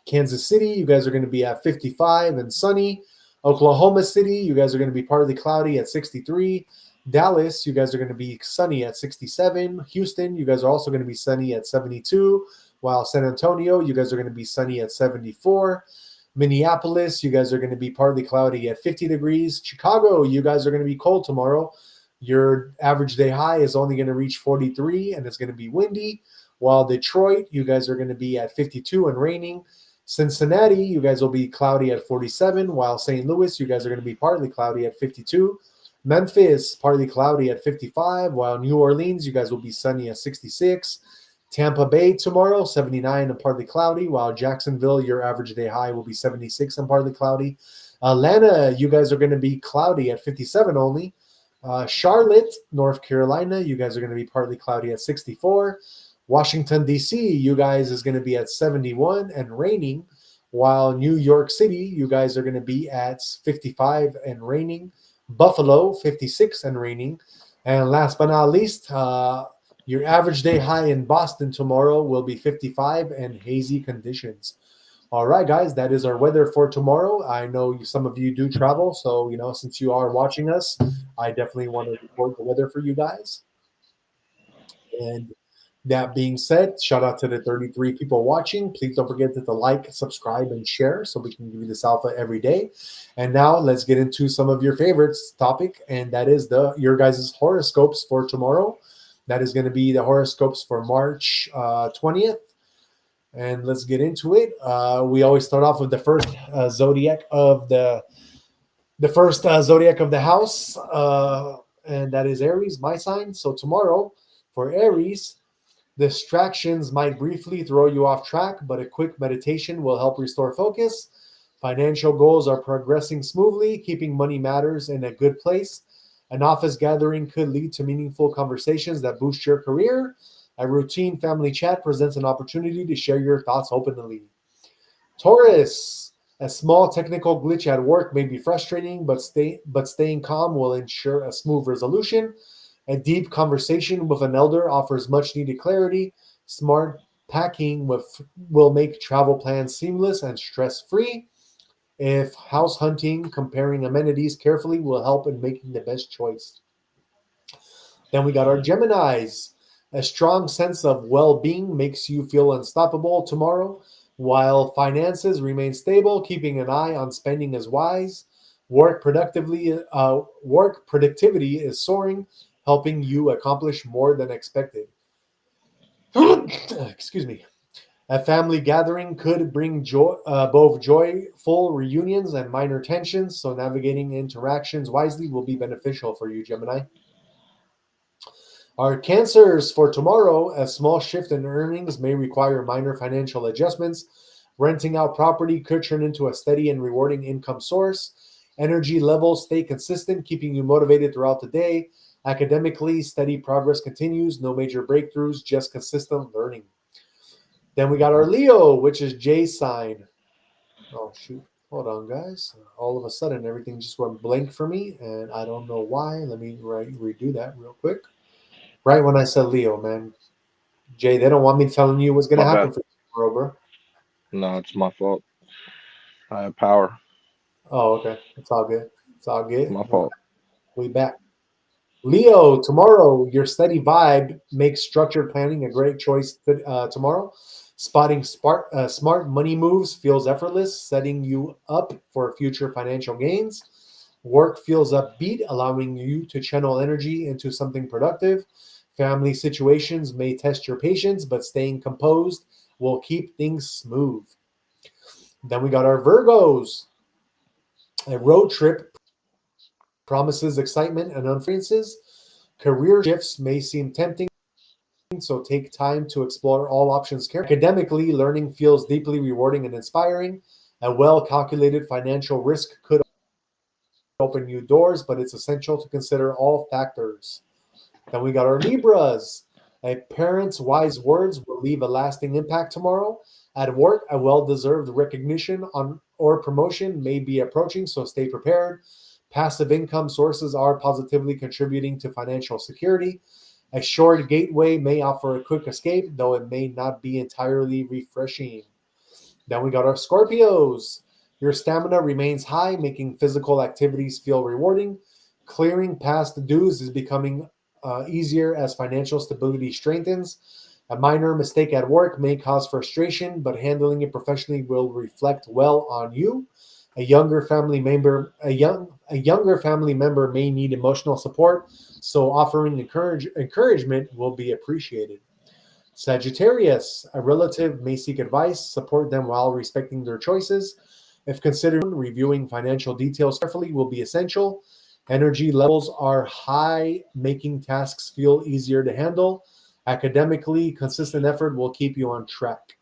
Kansas City, you guys are going to be at 55 and sunny. Oklahoma City, you guys are going to be partly cloudy at 63. Dallas, you guys are going to be sunny at 67. Houston, you guys are also going to be sunny at 72. While San Antonio, you guys are going to be sunny at 74. Minneapolis, you guys are going to be partly cloudy at 50 degrees. Chicago, you guys are going to be cold tomorrow. Your average day high is only going to reach 43, and it's going to be windy. While Detroit, you guys are going to be at 52 and raining. Cincinnati, you guys will be cloudy at 47. While St. Louis, you guys are going to be partly cloudy at 52. Memphis, partly cloudy at 55, while New Orleans, you guys will be sunny at 66. Tampa Bay tomorrow, 79 and partly cloudy, while Jacksonville, your average day high will be 76 and partly cloudy. Atlanta, you guys are going to be cloudy at 57 only. Charlotte, North Carolina, you guys are going to be partly cloudy at 64. Washington, D.C., you guys is going to be at 71 and raining, while New York City, you guys are going to be at 55 and raining. Buffalo, 56 and raining. And last but not least, your average day high in Boston tomorrow will be 55 and hazy conditions. All right, guys, that is our weather for tomorrow. I know some of you do travel, so, since you are watching us, I definitely want to report the weather for you guys. And That being said, shout out to the 33 people watching. Please don't forget to like, subscribe, and share so we can give you this alpha every day. And now let's get into some of your favorites topic, and that is your guys' horoscopes for tomorrow. That is going to be the horoscopes for March 20th. And let's get into it. We always start off with the first zodiac of the zodiac of the house, and that is Aries, my sign. So tomorrow for Aries, distractions might briefly throw you off track, but a quick meditation will help restore focus. Financial goals are progressing smoothly, keeping money matters in a good place. An office gathering could lead to meaningful conversations that boost your career. A routine family chat presents an opportunity to share your thoughts openly. Taurus, a small technical glitch at work may be frustrating, but staying calm will ensure a smooth resolution. A deep conversation with an elder offers much needed clarity. Smart packing will make travel plans seamless and stress-free. If house hunting, comparing amenities carefully will help in making the best choice. Then we got our Geminis. A strong sense of well-being makes you feel unstoppable tomorrow, while finances remain stable. Keeping an eye on spending is wise. Work productivity is soaring, helping you accomplish more than expected. Excuse me. A family gathering could bring both joyful reunions and minor tensions, so navigating interactions wisely will be beneficial for you, Gemini. Our cancers for tomorrow, a small shift in earnings may require minor financial adjustments. Renting out property could turn into a steady and rewarding income source. Energy levels stay consistent, keeping you motivated throughout the day. Academically, steady progress continues. No major breakthroughs, just consistent learning. Then we got our Leo, which is Jay's sign. Oh, shoot. Hold on, guys. All of a sudden, everything just went blank for me, and I don't know why. Let me redo that real quick. Right when I said Leo, man. Jay, they don't want me telling you what's going to My happen bad. for you tomorrow, bro. No, it's my fault. I have power. Oh, okay. It's all good. It's all good. My fault. We back. Leo, tomorrow, your steady vibe makes structured planning a great choice tomorrow. Spotting smart money moves feels effortless, setting you up for future financial gains. Work feels upbeat, allowing you to channel energy into something productive. Family situations may test your patience, but staying composed will keep things smooth. Then we got our Virgos. A road trip promises excitement and unfriences. Career shifts may seem tempting, so take time to explore all options carefully. Academically, learning feels deeply rewarding and inspiring. A well calculated financial risk could open new doors, but it's essential to consider all factors. Then we got our Libras. A parent's wise words will leave a lasting impact tomorrow. At work, a well deserved recognition on or promotion may be approaching, so stay prepared. Passive income sources are positively contributing to financial security. A short gateway may offer a quick escape, though it may not be entirely refreshing. Then we got our Scorpios. Your stamina remains high, making physical activities feel rewarding. Clearing past dues is becoming easier as financial stability strengthens. A minor mistake at work may cause frustration, but handling it professionally will reflect well on you. A younger family member may need emotional support, so offering encouragement will be appreciated. Sagittarius, a relative may seek advice, support them while respecting their choices. If considering reviewing financial details carefully will be essential. Energy levels are high, making tasks feel easier to handle. Academically, consistent effort will keep you on track.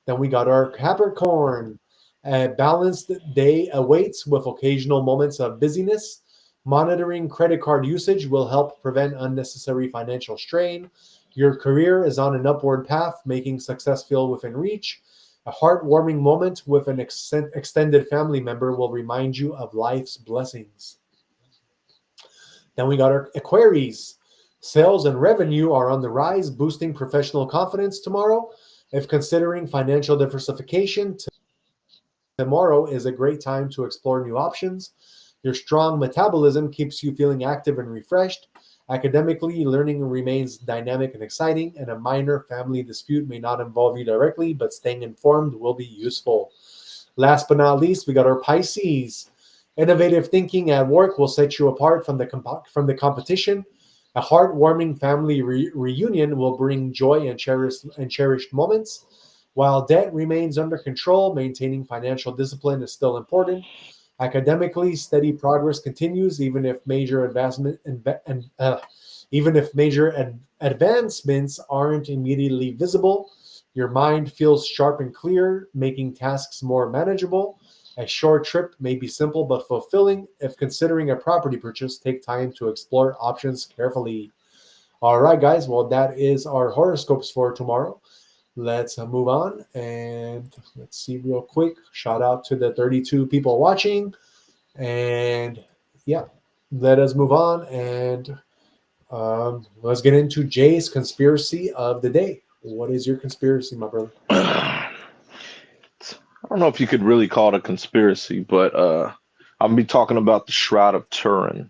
Then we got our Capricorn. A balanced day awaits with occasional moments of busyness. Monitoring credit card usage will help prevent unnecessary financial strain. Your career is on an upward path, making success feel within reach. A heartwarming moment with an extended family member will remind you of life's blessings. Then we got our Aquarius. Sales and revenue are on the rise, boosting professional confidence tomorrow. If considering financial diversification, tomorrow is a great time to explore new options. Your strong metabolism keeps you feeling active and refreshed. Academically, learning remains dynamic and exciting, and a minor family dispute may not involve you directly, but staying informed will be useful. Last but not least, we got our Pisces. Innovative thinking at work will set you apart from the competition. A heartwarming family reunion will bring joy and cherished moments. While debt remains under control, maintaining financial discipline is still important. Academically, steady progress continues, even if advancements aren't immediately visible. Your mind feels sharp and clear, making tasks more manageable. A short trip may be simple but fulfilling. If considering a property purchase, take time to explore options carefully. All right, guys. Well, that is our horoscopes for tomorrow. Let's move on and let's see real quick. Shout out to the 32 people watching. And yeah, let us move on and let's get into Jay's conspiracy of the day. What is your conspiracy, my brother? I don't know if you could really call it a conspiracy, but I'm gonna be talking about the Shroud of Turin.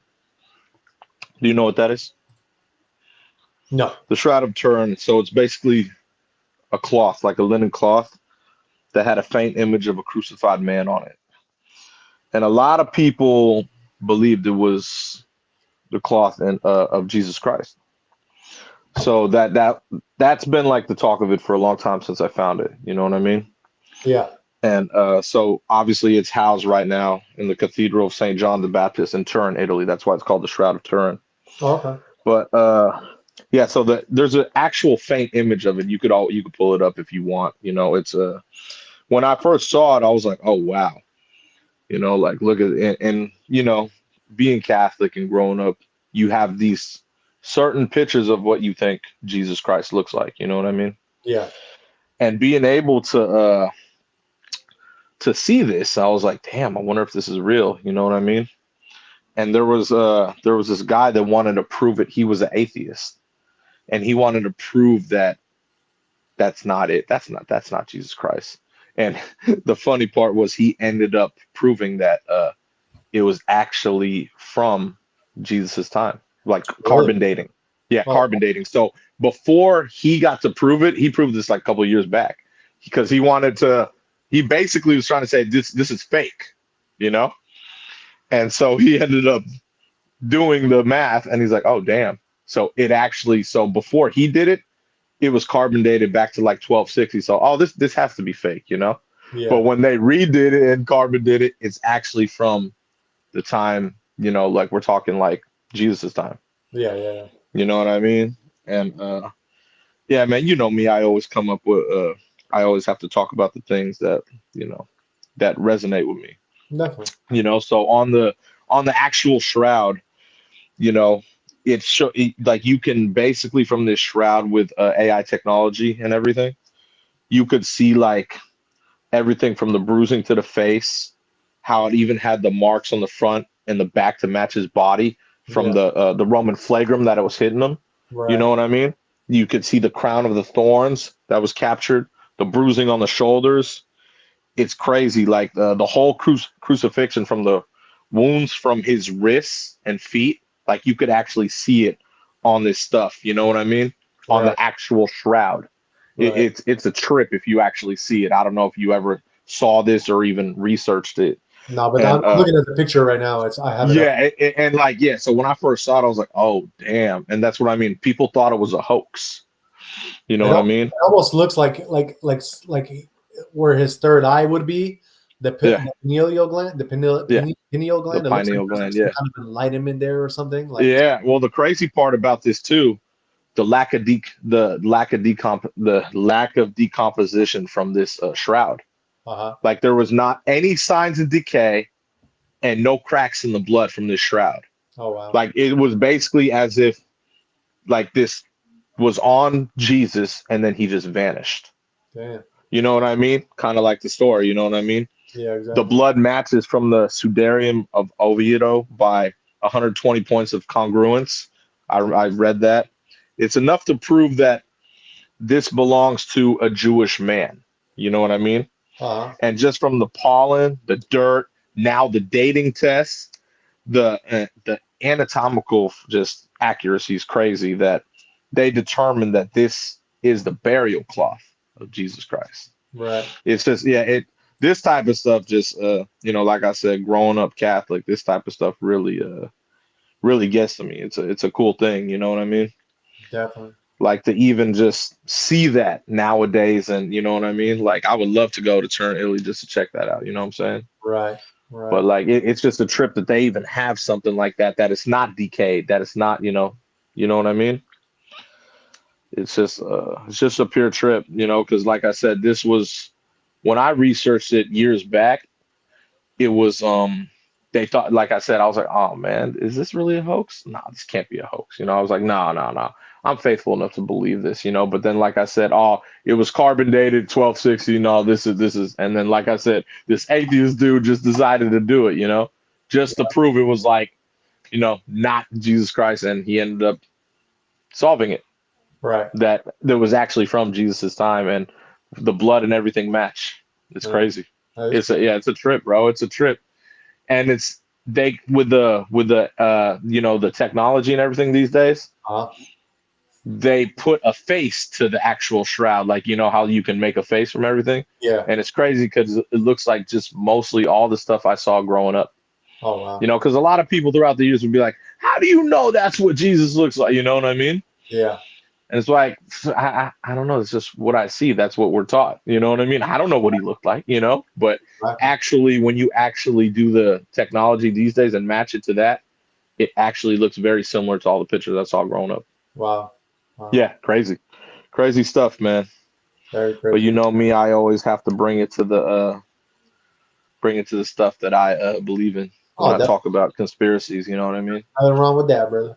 Do you know what that is? No. The Shroud of Turin. So it's basically a cloth, like a linen cloth, that had a faint image of a crucified man on it. And a lot of people believed it was the cloth of Jesus Christ. So that's been like the talk of it for a long time since I found it. You know what I mean? Yeah. And so obviously it's housed right now in the Cathedral of St. John the Baptist in Turin, Italy. That's why it's called the Shroud of Turin. Oh, okay. But yeah, so there's an actual faint image of it. You could pull it up if you want. You know, it's when I first saw it, I was like, oh wow. You know, like look at it, and you know, being Catholic and growing up, you have these certain pictures of what you think Jesus Christ looks like. You know what I mean? Yeah. And being able to see this, I was like, damn, I wonder if this is real. You know what I mean? And there was this guy that wanted to prove it. He was an atheist, and he wanted to prove that that's not it. That's not Jesus Christ. And the funny part was he ended up proving that it was actually from Jesus's time, like carbon dating. Yeah, carbon dating. So before he got to prove it, he proved this like a couple of years back because he wanted to. He basically was trying to say this is fake, you know. And so he ended up doing the math, and he's like, oh damn. So before he did it, it was carbon dated back to like 1260. So, oh, this has to be fake, you know? Yeah. But when they redid it and carbon did it, it's actually from the time, you know, like we're talking like Jesus's time. Yeah. You know what I mean? And yeah, man, you know me, I always come up with I always have to talk about the things that, you know, that resonate with me. Definitely. You know, so on the actual shroud, you know, like you can basically from this shroud with AI technology and everything, you could see like everything from the bruising to the face, how it even had the marks on the front and the back to match his body from the Roman flagrum that it was hitting him. Right. You know what I mean? You could see the crown of the thorns that was captured, the bruising on the shoulders. It's crazy. Like the whole crucifixion from the wounds from his wrists and feet. Like you could actually see it on this stuff, you know what I mean? Right. On the actual shroud. Right. It's a trip if you actually see it. I don't know if you ever saw this or even researched it. No, but I'm looking at the picture right now. I have it. Yeah, so when I first saw it, I was like, oh damn. And that's what I mean. People thought it was a hoax. You know what I mean? It almost looks like where his third eye would be. The pineal gland, the pineal gland. The pineal gland, yeah. Kind of enlightenment there or something. Like, yeah. Well, the crazy part about this too, the lack of decomposition from this shroud. Like there was not any signs of decay, and no cracks in the blood from this shroud. Oh wow! Like it was basically as if, like this was on Jesus, and then he just vanished. Damn. You know what I mean? Kind of like the story. You know what I mean? Yeah, exactly. The blood matches from the Sudarium of Oviedo by 120 points of congruence. I read that. It's enough to prove that this belongs to a Jewish man. You know what I mean? And just from the pollen, the dirt, now the dating test, the anatomical just accuracy is crazy that they determined that this is the burial cloth of Jesus Christ. Right. It's just, this type of stuff just, like I said, growing up Catholic, this type of stuff really gets to me. It's a cool thing. You know what I mean? Definitely. Like to even just see that nowadays. And you know what I mean? Like I would love to go to Turin, Italy just to check that out. You know what I'm saying? Right. But like, it's just a trip that they even have something like that it's not decayed, that it's not, you know what I mean? It's just a pure trip, because like I said, this was when I researched it years back, it was they thought, like I said, I was like, oh man, is this really a hoax? No, this can't be a hoax. I was like, no. I'm faithful enough to believe this, but then like I said, it was carbon dated 1260. No, this is, and then like I said, this atheist dude just decided to do it, just to prove it was like, not Jesus Christ, and he ended up solving it. Right. That was actually from Jesus's time, and the blood and everything match. It's crazy. It's a trip, bro. It's a trip. And it's with the the technology and everything these days, they put a face to the actual shroud, like how you can make a face from everything. Yeah. And it's crazy because it looks like just mostly all the stuff I saw growing up. Oh wow. Because a lot of people throughout the years would be like, how do you know that's what Jesus looks like? You know what I mean? Yeah. And it's like, I don't know. It's just what I see. That's what we're taught. You know what I mean? I don't know what he looked like, but actually, when you actually do the technology these days and match it to that, it actually looks very similar to all the pictures I saw growing up. Wow. Yeah. Crazy stuff, man. Very crazy. But you know me, I always have to bring it to the stuff that I believe in when I talk about conspiracies. You know what I mean? Nothing wrong with that, brother.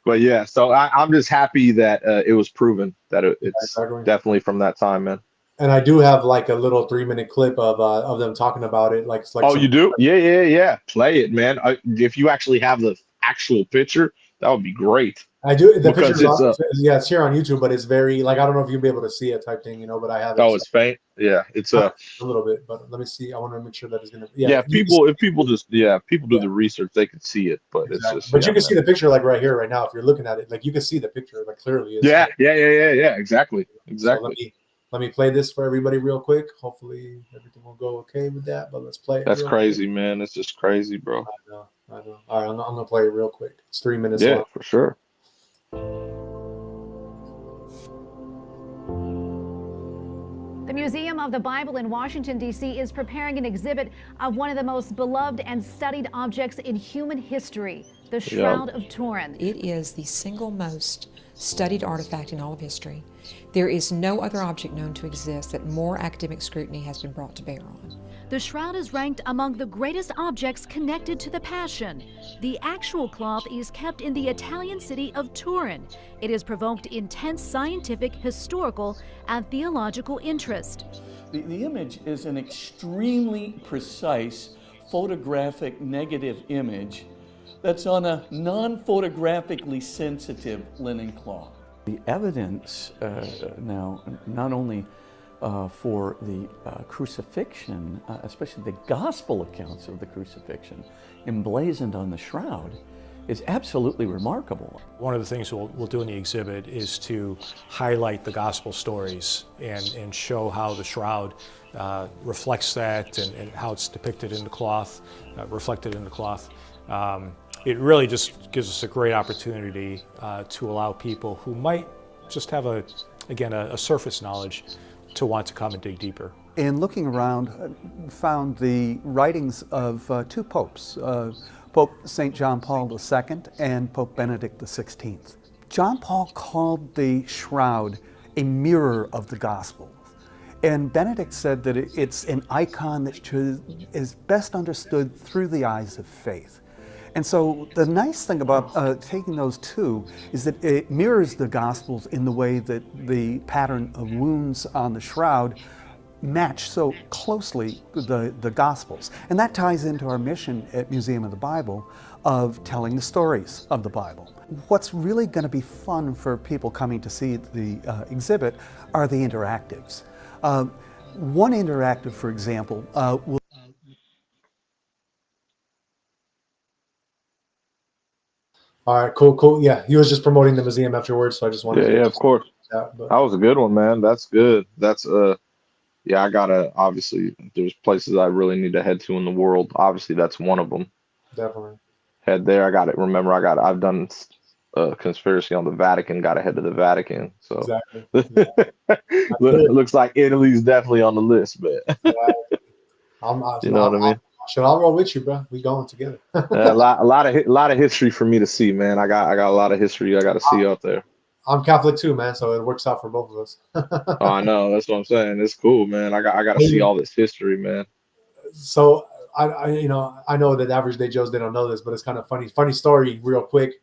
But yeah, so I'm just happy that it was proven that it's definitely from that time, man. And I do have like a little 3-minute clip of them talking about it. Like, you do? Yeah. Play it, man. If you actually have the actual picture, that would be great. I do. The picture's it's here on YouTube, but it's very like, I don't know if you'll be able to see it type thing, but I have it. Oh, it's faint. Yeah, it's a little bit, but let me see. I want to make sure that it's gonna. If people do the research, they can see it, but exactly. It's just. But you can see the picture like right here, right now. If you're looking at it, like you can see the picture like clearly. Yeah. Exactly. So let me play this for everybody real quick. Hopefully everything will go okay with that. But let's play it. That's crazy, man. It's just crazy, bro. I know. All right, I'm gonna play it real quick. It's 3 minutes. Yeah, long. for sure. The Museum of the Bible in Washington, D.C. is preparing an exhibit of one of the most beloved and studied objects in human history, the Shroud of Turin. It is the single most studied artifact in all of history. There is no other object known to exist that more academic scrutiny has been brought to bear on. The shroud is ranked among the greatest objects connected to the Passion. The actual cloth is kept in the Italian city of Turin. It has provoked intense scientific, historical, and theological interest. The image is an extremely precise photographic negative image that's on a non-photographically sensitive linen cloth. The evidence now, not only for the crucifixion, especially the gospel accounts of the crucifixion emblazoned on the shroud, is absolutely remarkable. One of the things we'll do in the exhibit is to highlight the gospel stories and show how the shroud reflects that and how it's depicted in the cloth, reflected in the cloth. It really just gives us a great opportunity to allow people who might just have a surface knowledge to want to come and dig deeper. In looking around, found the writings of two popes, Pope St. John Paul II and Pope Benedict XVI. John Paul called the shroud a mirror of the gospel. And Benedict said that it's an icon that is best understood through the eyes of faith. And so the nice thing about taking those two is that it mirrors the Gospels in the way that the pattern of wounds on the shroud match so closely the Gospels. And that ties into our mission at Museum of the Bible of telling the stories of the Bible. What's really going to be fun for people coming to see the exhibit are the interactives. One interactive, for example, will All right, cool. Yeah, he was just promoting the museum afterwards, so I just wanted to Yeah, of course. that. But That was a good one, man. That's good. That's yeah, I gotta obviously there's places I really need to head to in the world. Obviously, that's one of them. definitely. Head there. I got it. Remember, I've done a conspiracy on the Vatican. Got to head to the Vatican. So Exactly. looks like Italy's definitely on the list, but Yeah. you know what I mean. I'll roll with you, bro. We going together. A lot of history for me to see, man. I got a lot of history I got to see out there. I'm Catholic too, man, so it works out for both of us. Oh, I know. That's what I'm saying. It's cool, man. I got to see all this history, man. So I know that Average Day Joes, they don't know this, but it's kind of funny. Funny story, real quick.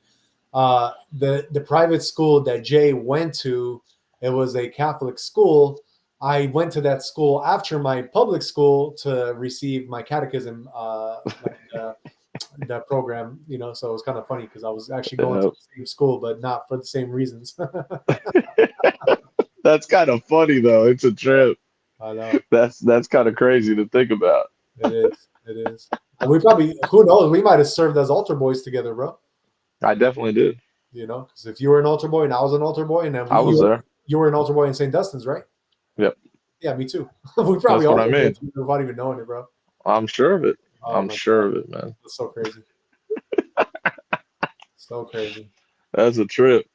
The private school that Jay went to, it was a Catholic school. I went to that school after my public school to receive my catechism, the program, so it was kind of funny because I was actually going to the same school, but not for the same reasons. That's kind of funny though. It's a trip. I know. That's kind of crazy to think about. It is. And we probably, who knows, we might have served as altar boys together, bro. I definitely did. Because if you were an altar boy and I was an altar boy, and then I was there. You were an altar boy in St. Dustin's, right? Yep. Yeah, me too. We probably That's all what I mean. without even knowing it, bro. I'm sure of it. Oh, I'm sure of it, man. That's so crazy. So crazy. That's a trip.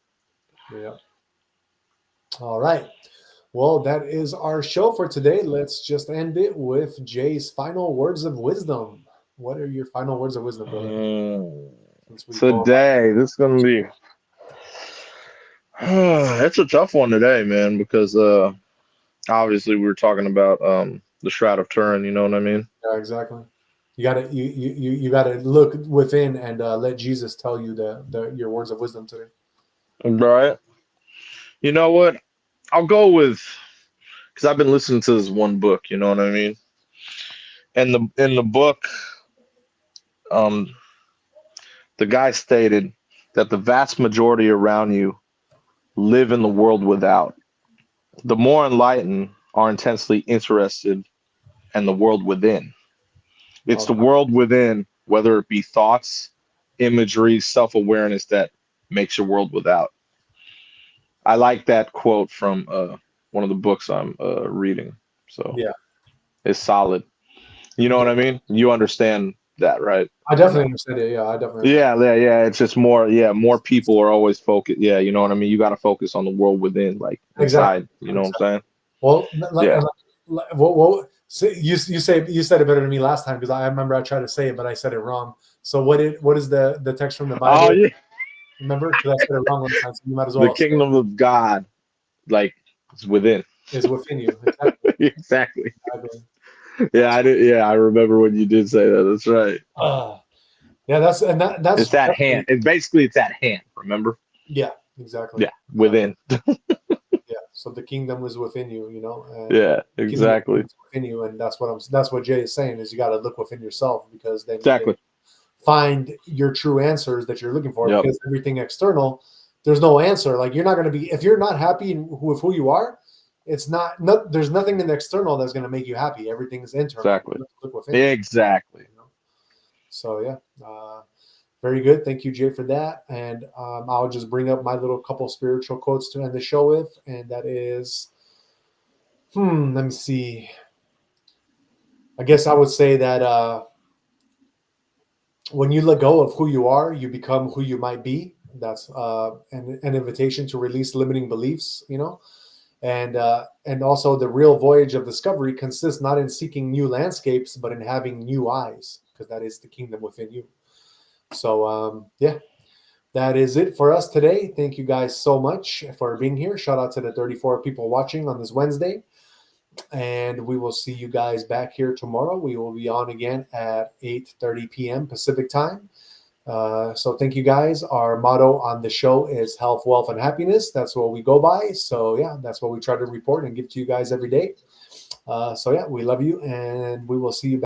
Yeah. All right. Well, that is our show for today. Let's just end it with Jay's final words of wisdom. What are your final words of wisdom, brother? Today, this is going to be... It's a tough one today, man, because obviously we were talking about the Shroud of Turin, you know what I mean? Yeah, exactly. You gotta look within and let Jesus tell you your words of wisdom today. Right. You know what? I'll go with, because I've been listening to this one book, you know what I mean? And in the book, the guy stated that the vast majority around you live in the world without. The more enlightened are intensely interested in the world within. It's the world within, whether it be thoughts, imagery, self-awareness, that makes your world without. I like that quote from one of the books I'm reading. So yeah, it's solid. You know what I mean? You understand that, right? I definitely understand it. Yeah, I definitely. Yeah. It's just more. Yeah, more people are always focused. Yeah, you know what I mean. You got to focus on the world within, like inside. You know what I'm saying? Well, yeah. So you said it better than me last time because I remember I tried to say it, but I said it wrong. So what is the text from the Bible? Oh yeah. Remember? Because I said it wrong last time, so you might as well. The kingdom of God, like, is within. Is within you. Exactly. Yeah, I did. Yeah, I remember when you did say that. That's right. Yeah, that's it's at hand. It's basically at hand. Remember? Yeah, exactly. Yeah, within. Yeah, so the kingdom is within you. Yeah, exactly. Within you, and that's what Jay is saying is you got to look within yourself because then exactly find your true answers that you're looking for. Yep. Because everything external, there's no answer. Like you're not going to be if you're not happy with who you are. It's not there's nothing in the external that's going to make you happy. Everything is internal. Exactly. Look within exactly. So yeah, very good. Thank you, Jay, for that. And I'll just bring up my little couple spiritual quotes to end the show with, and that is, let me see. I guess I would say that when you let go of who you are, you become who you might be. That's an invitation to release limiting beliefs, And also the real voyage of discovery consists not in seeking new landscapes, but in having new eyes, because that is the kingdom within you. So, yeah, that is it for us today. Thank you guys so much for being here. Shout out to the 34 people watching on this Wednesday. And we will see you guys back here tomorrow. We will be on again at 8:30 p.m. Pacific time. So thank you guys. Our motto on the show is health, wealth, and happiness. That's what we go by. So yeah, that's what we try to report and give to you guys every day. So yeah, we love you and we will see you back.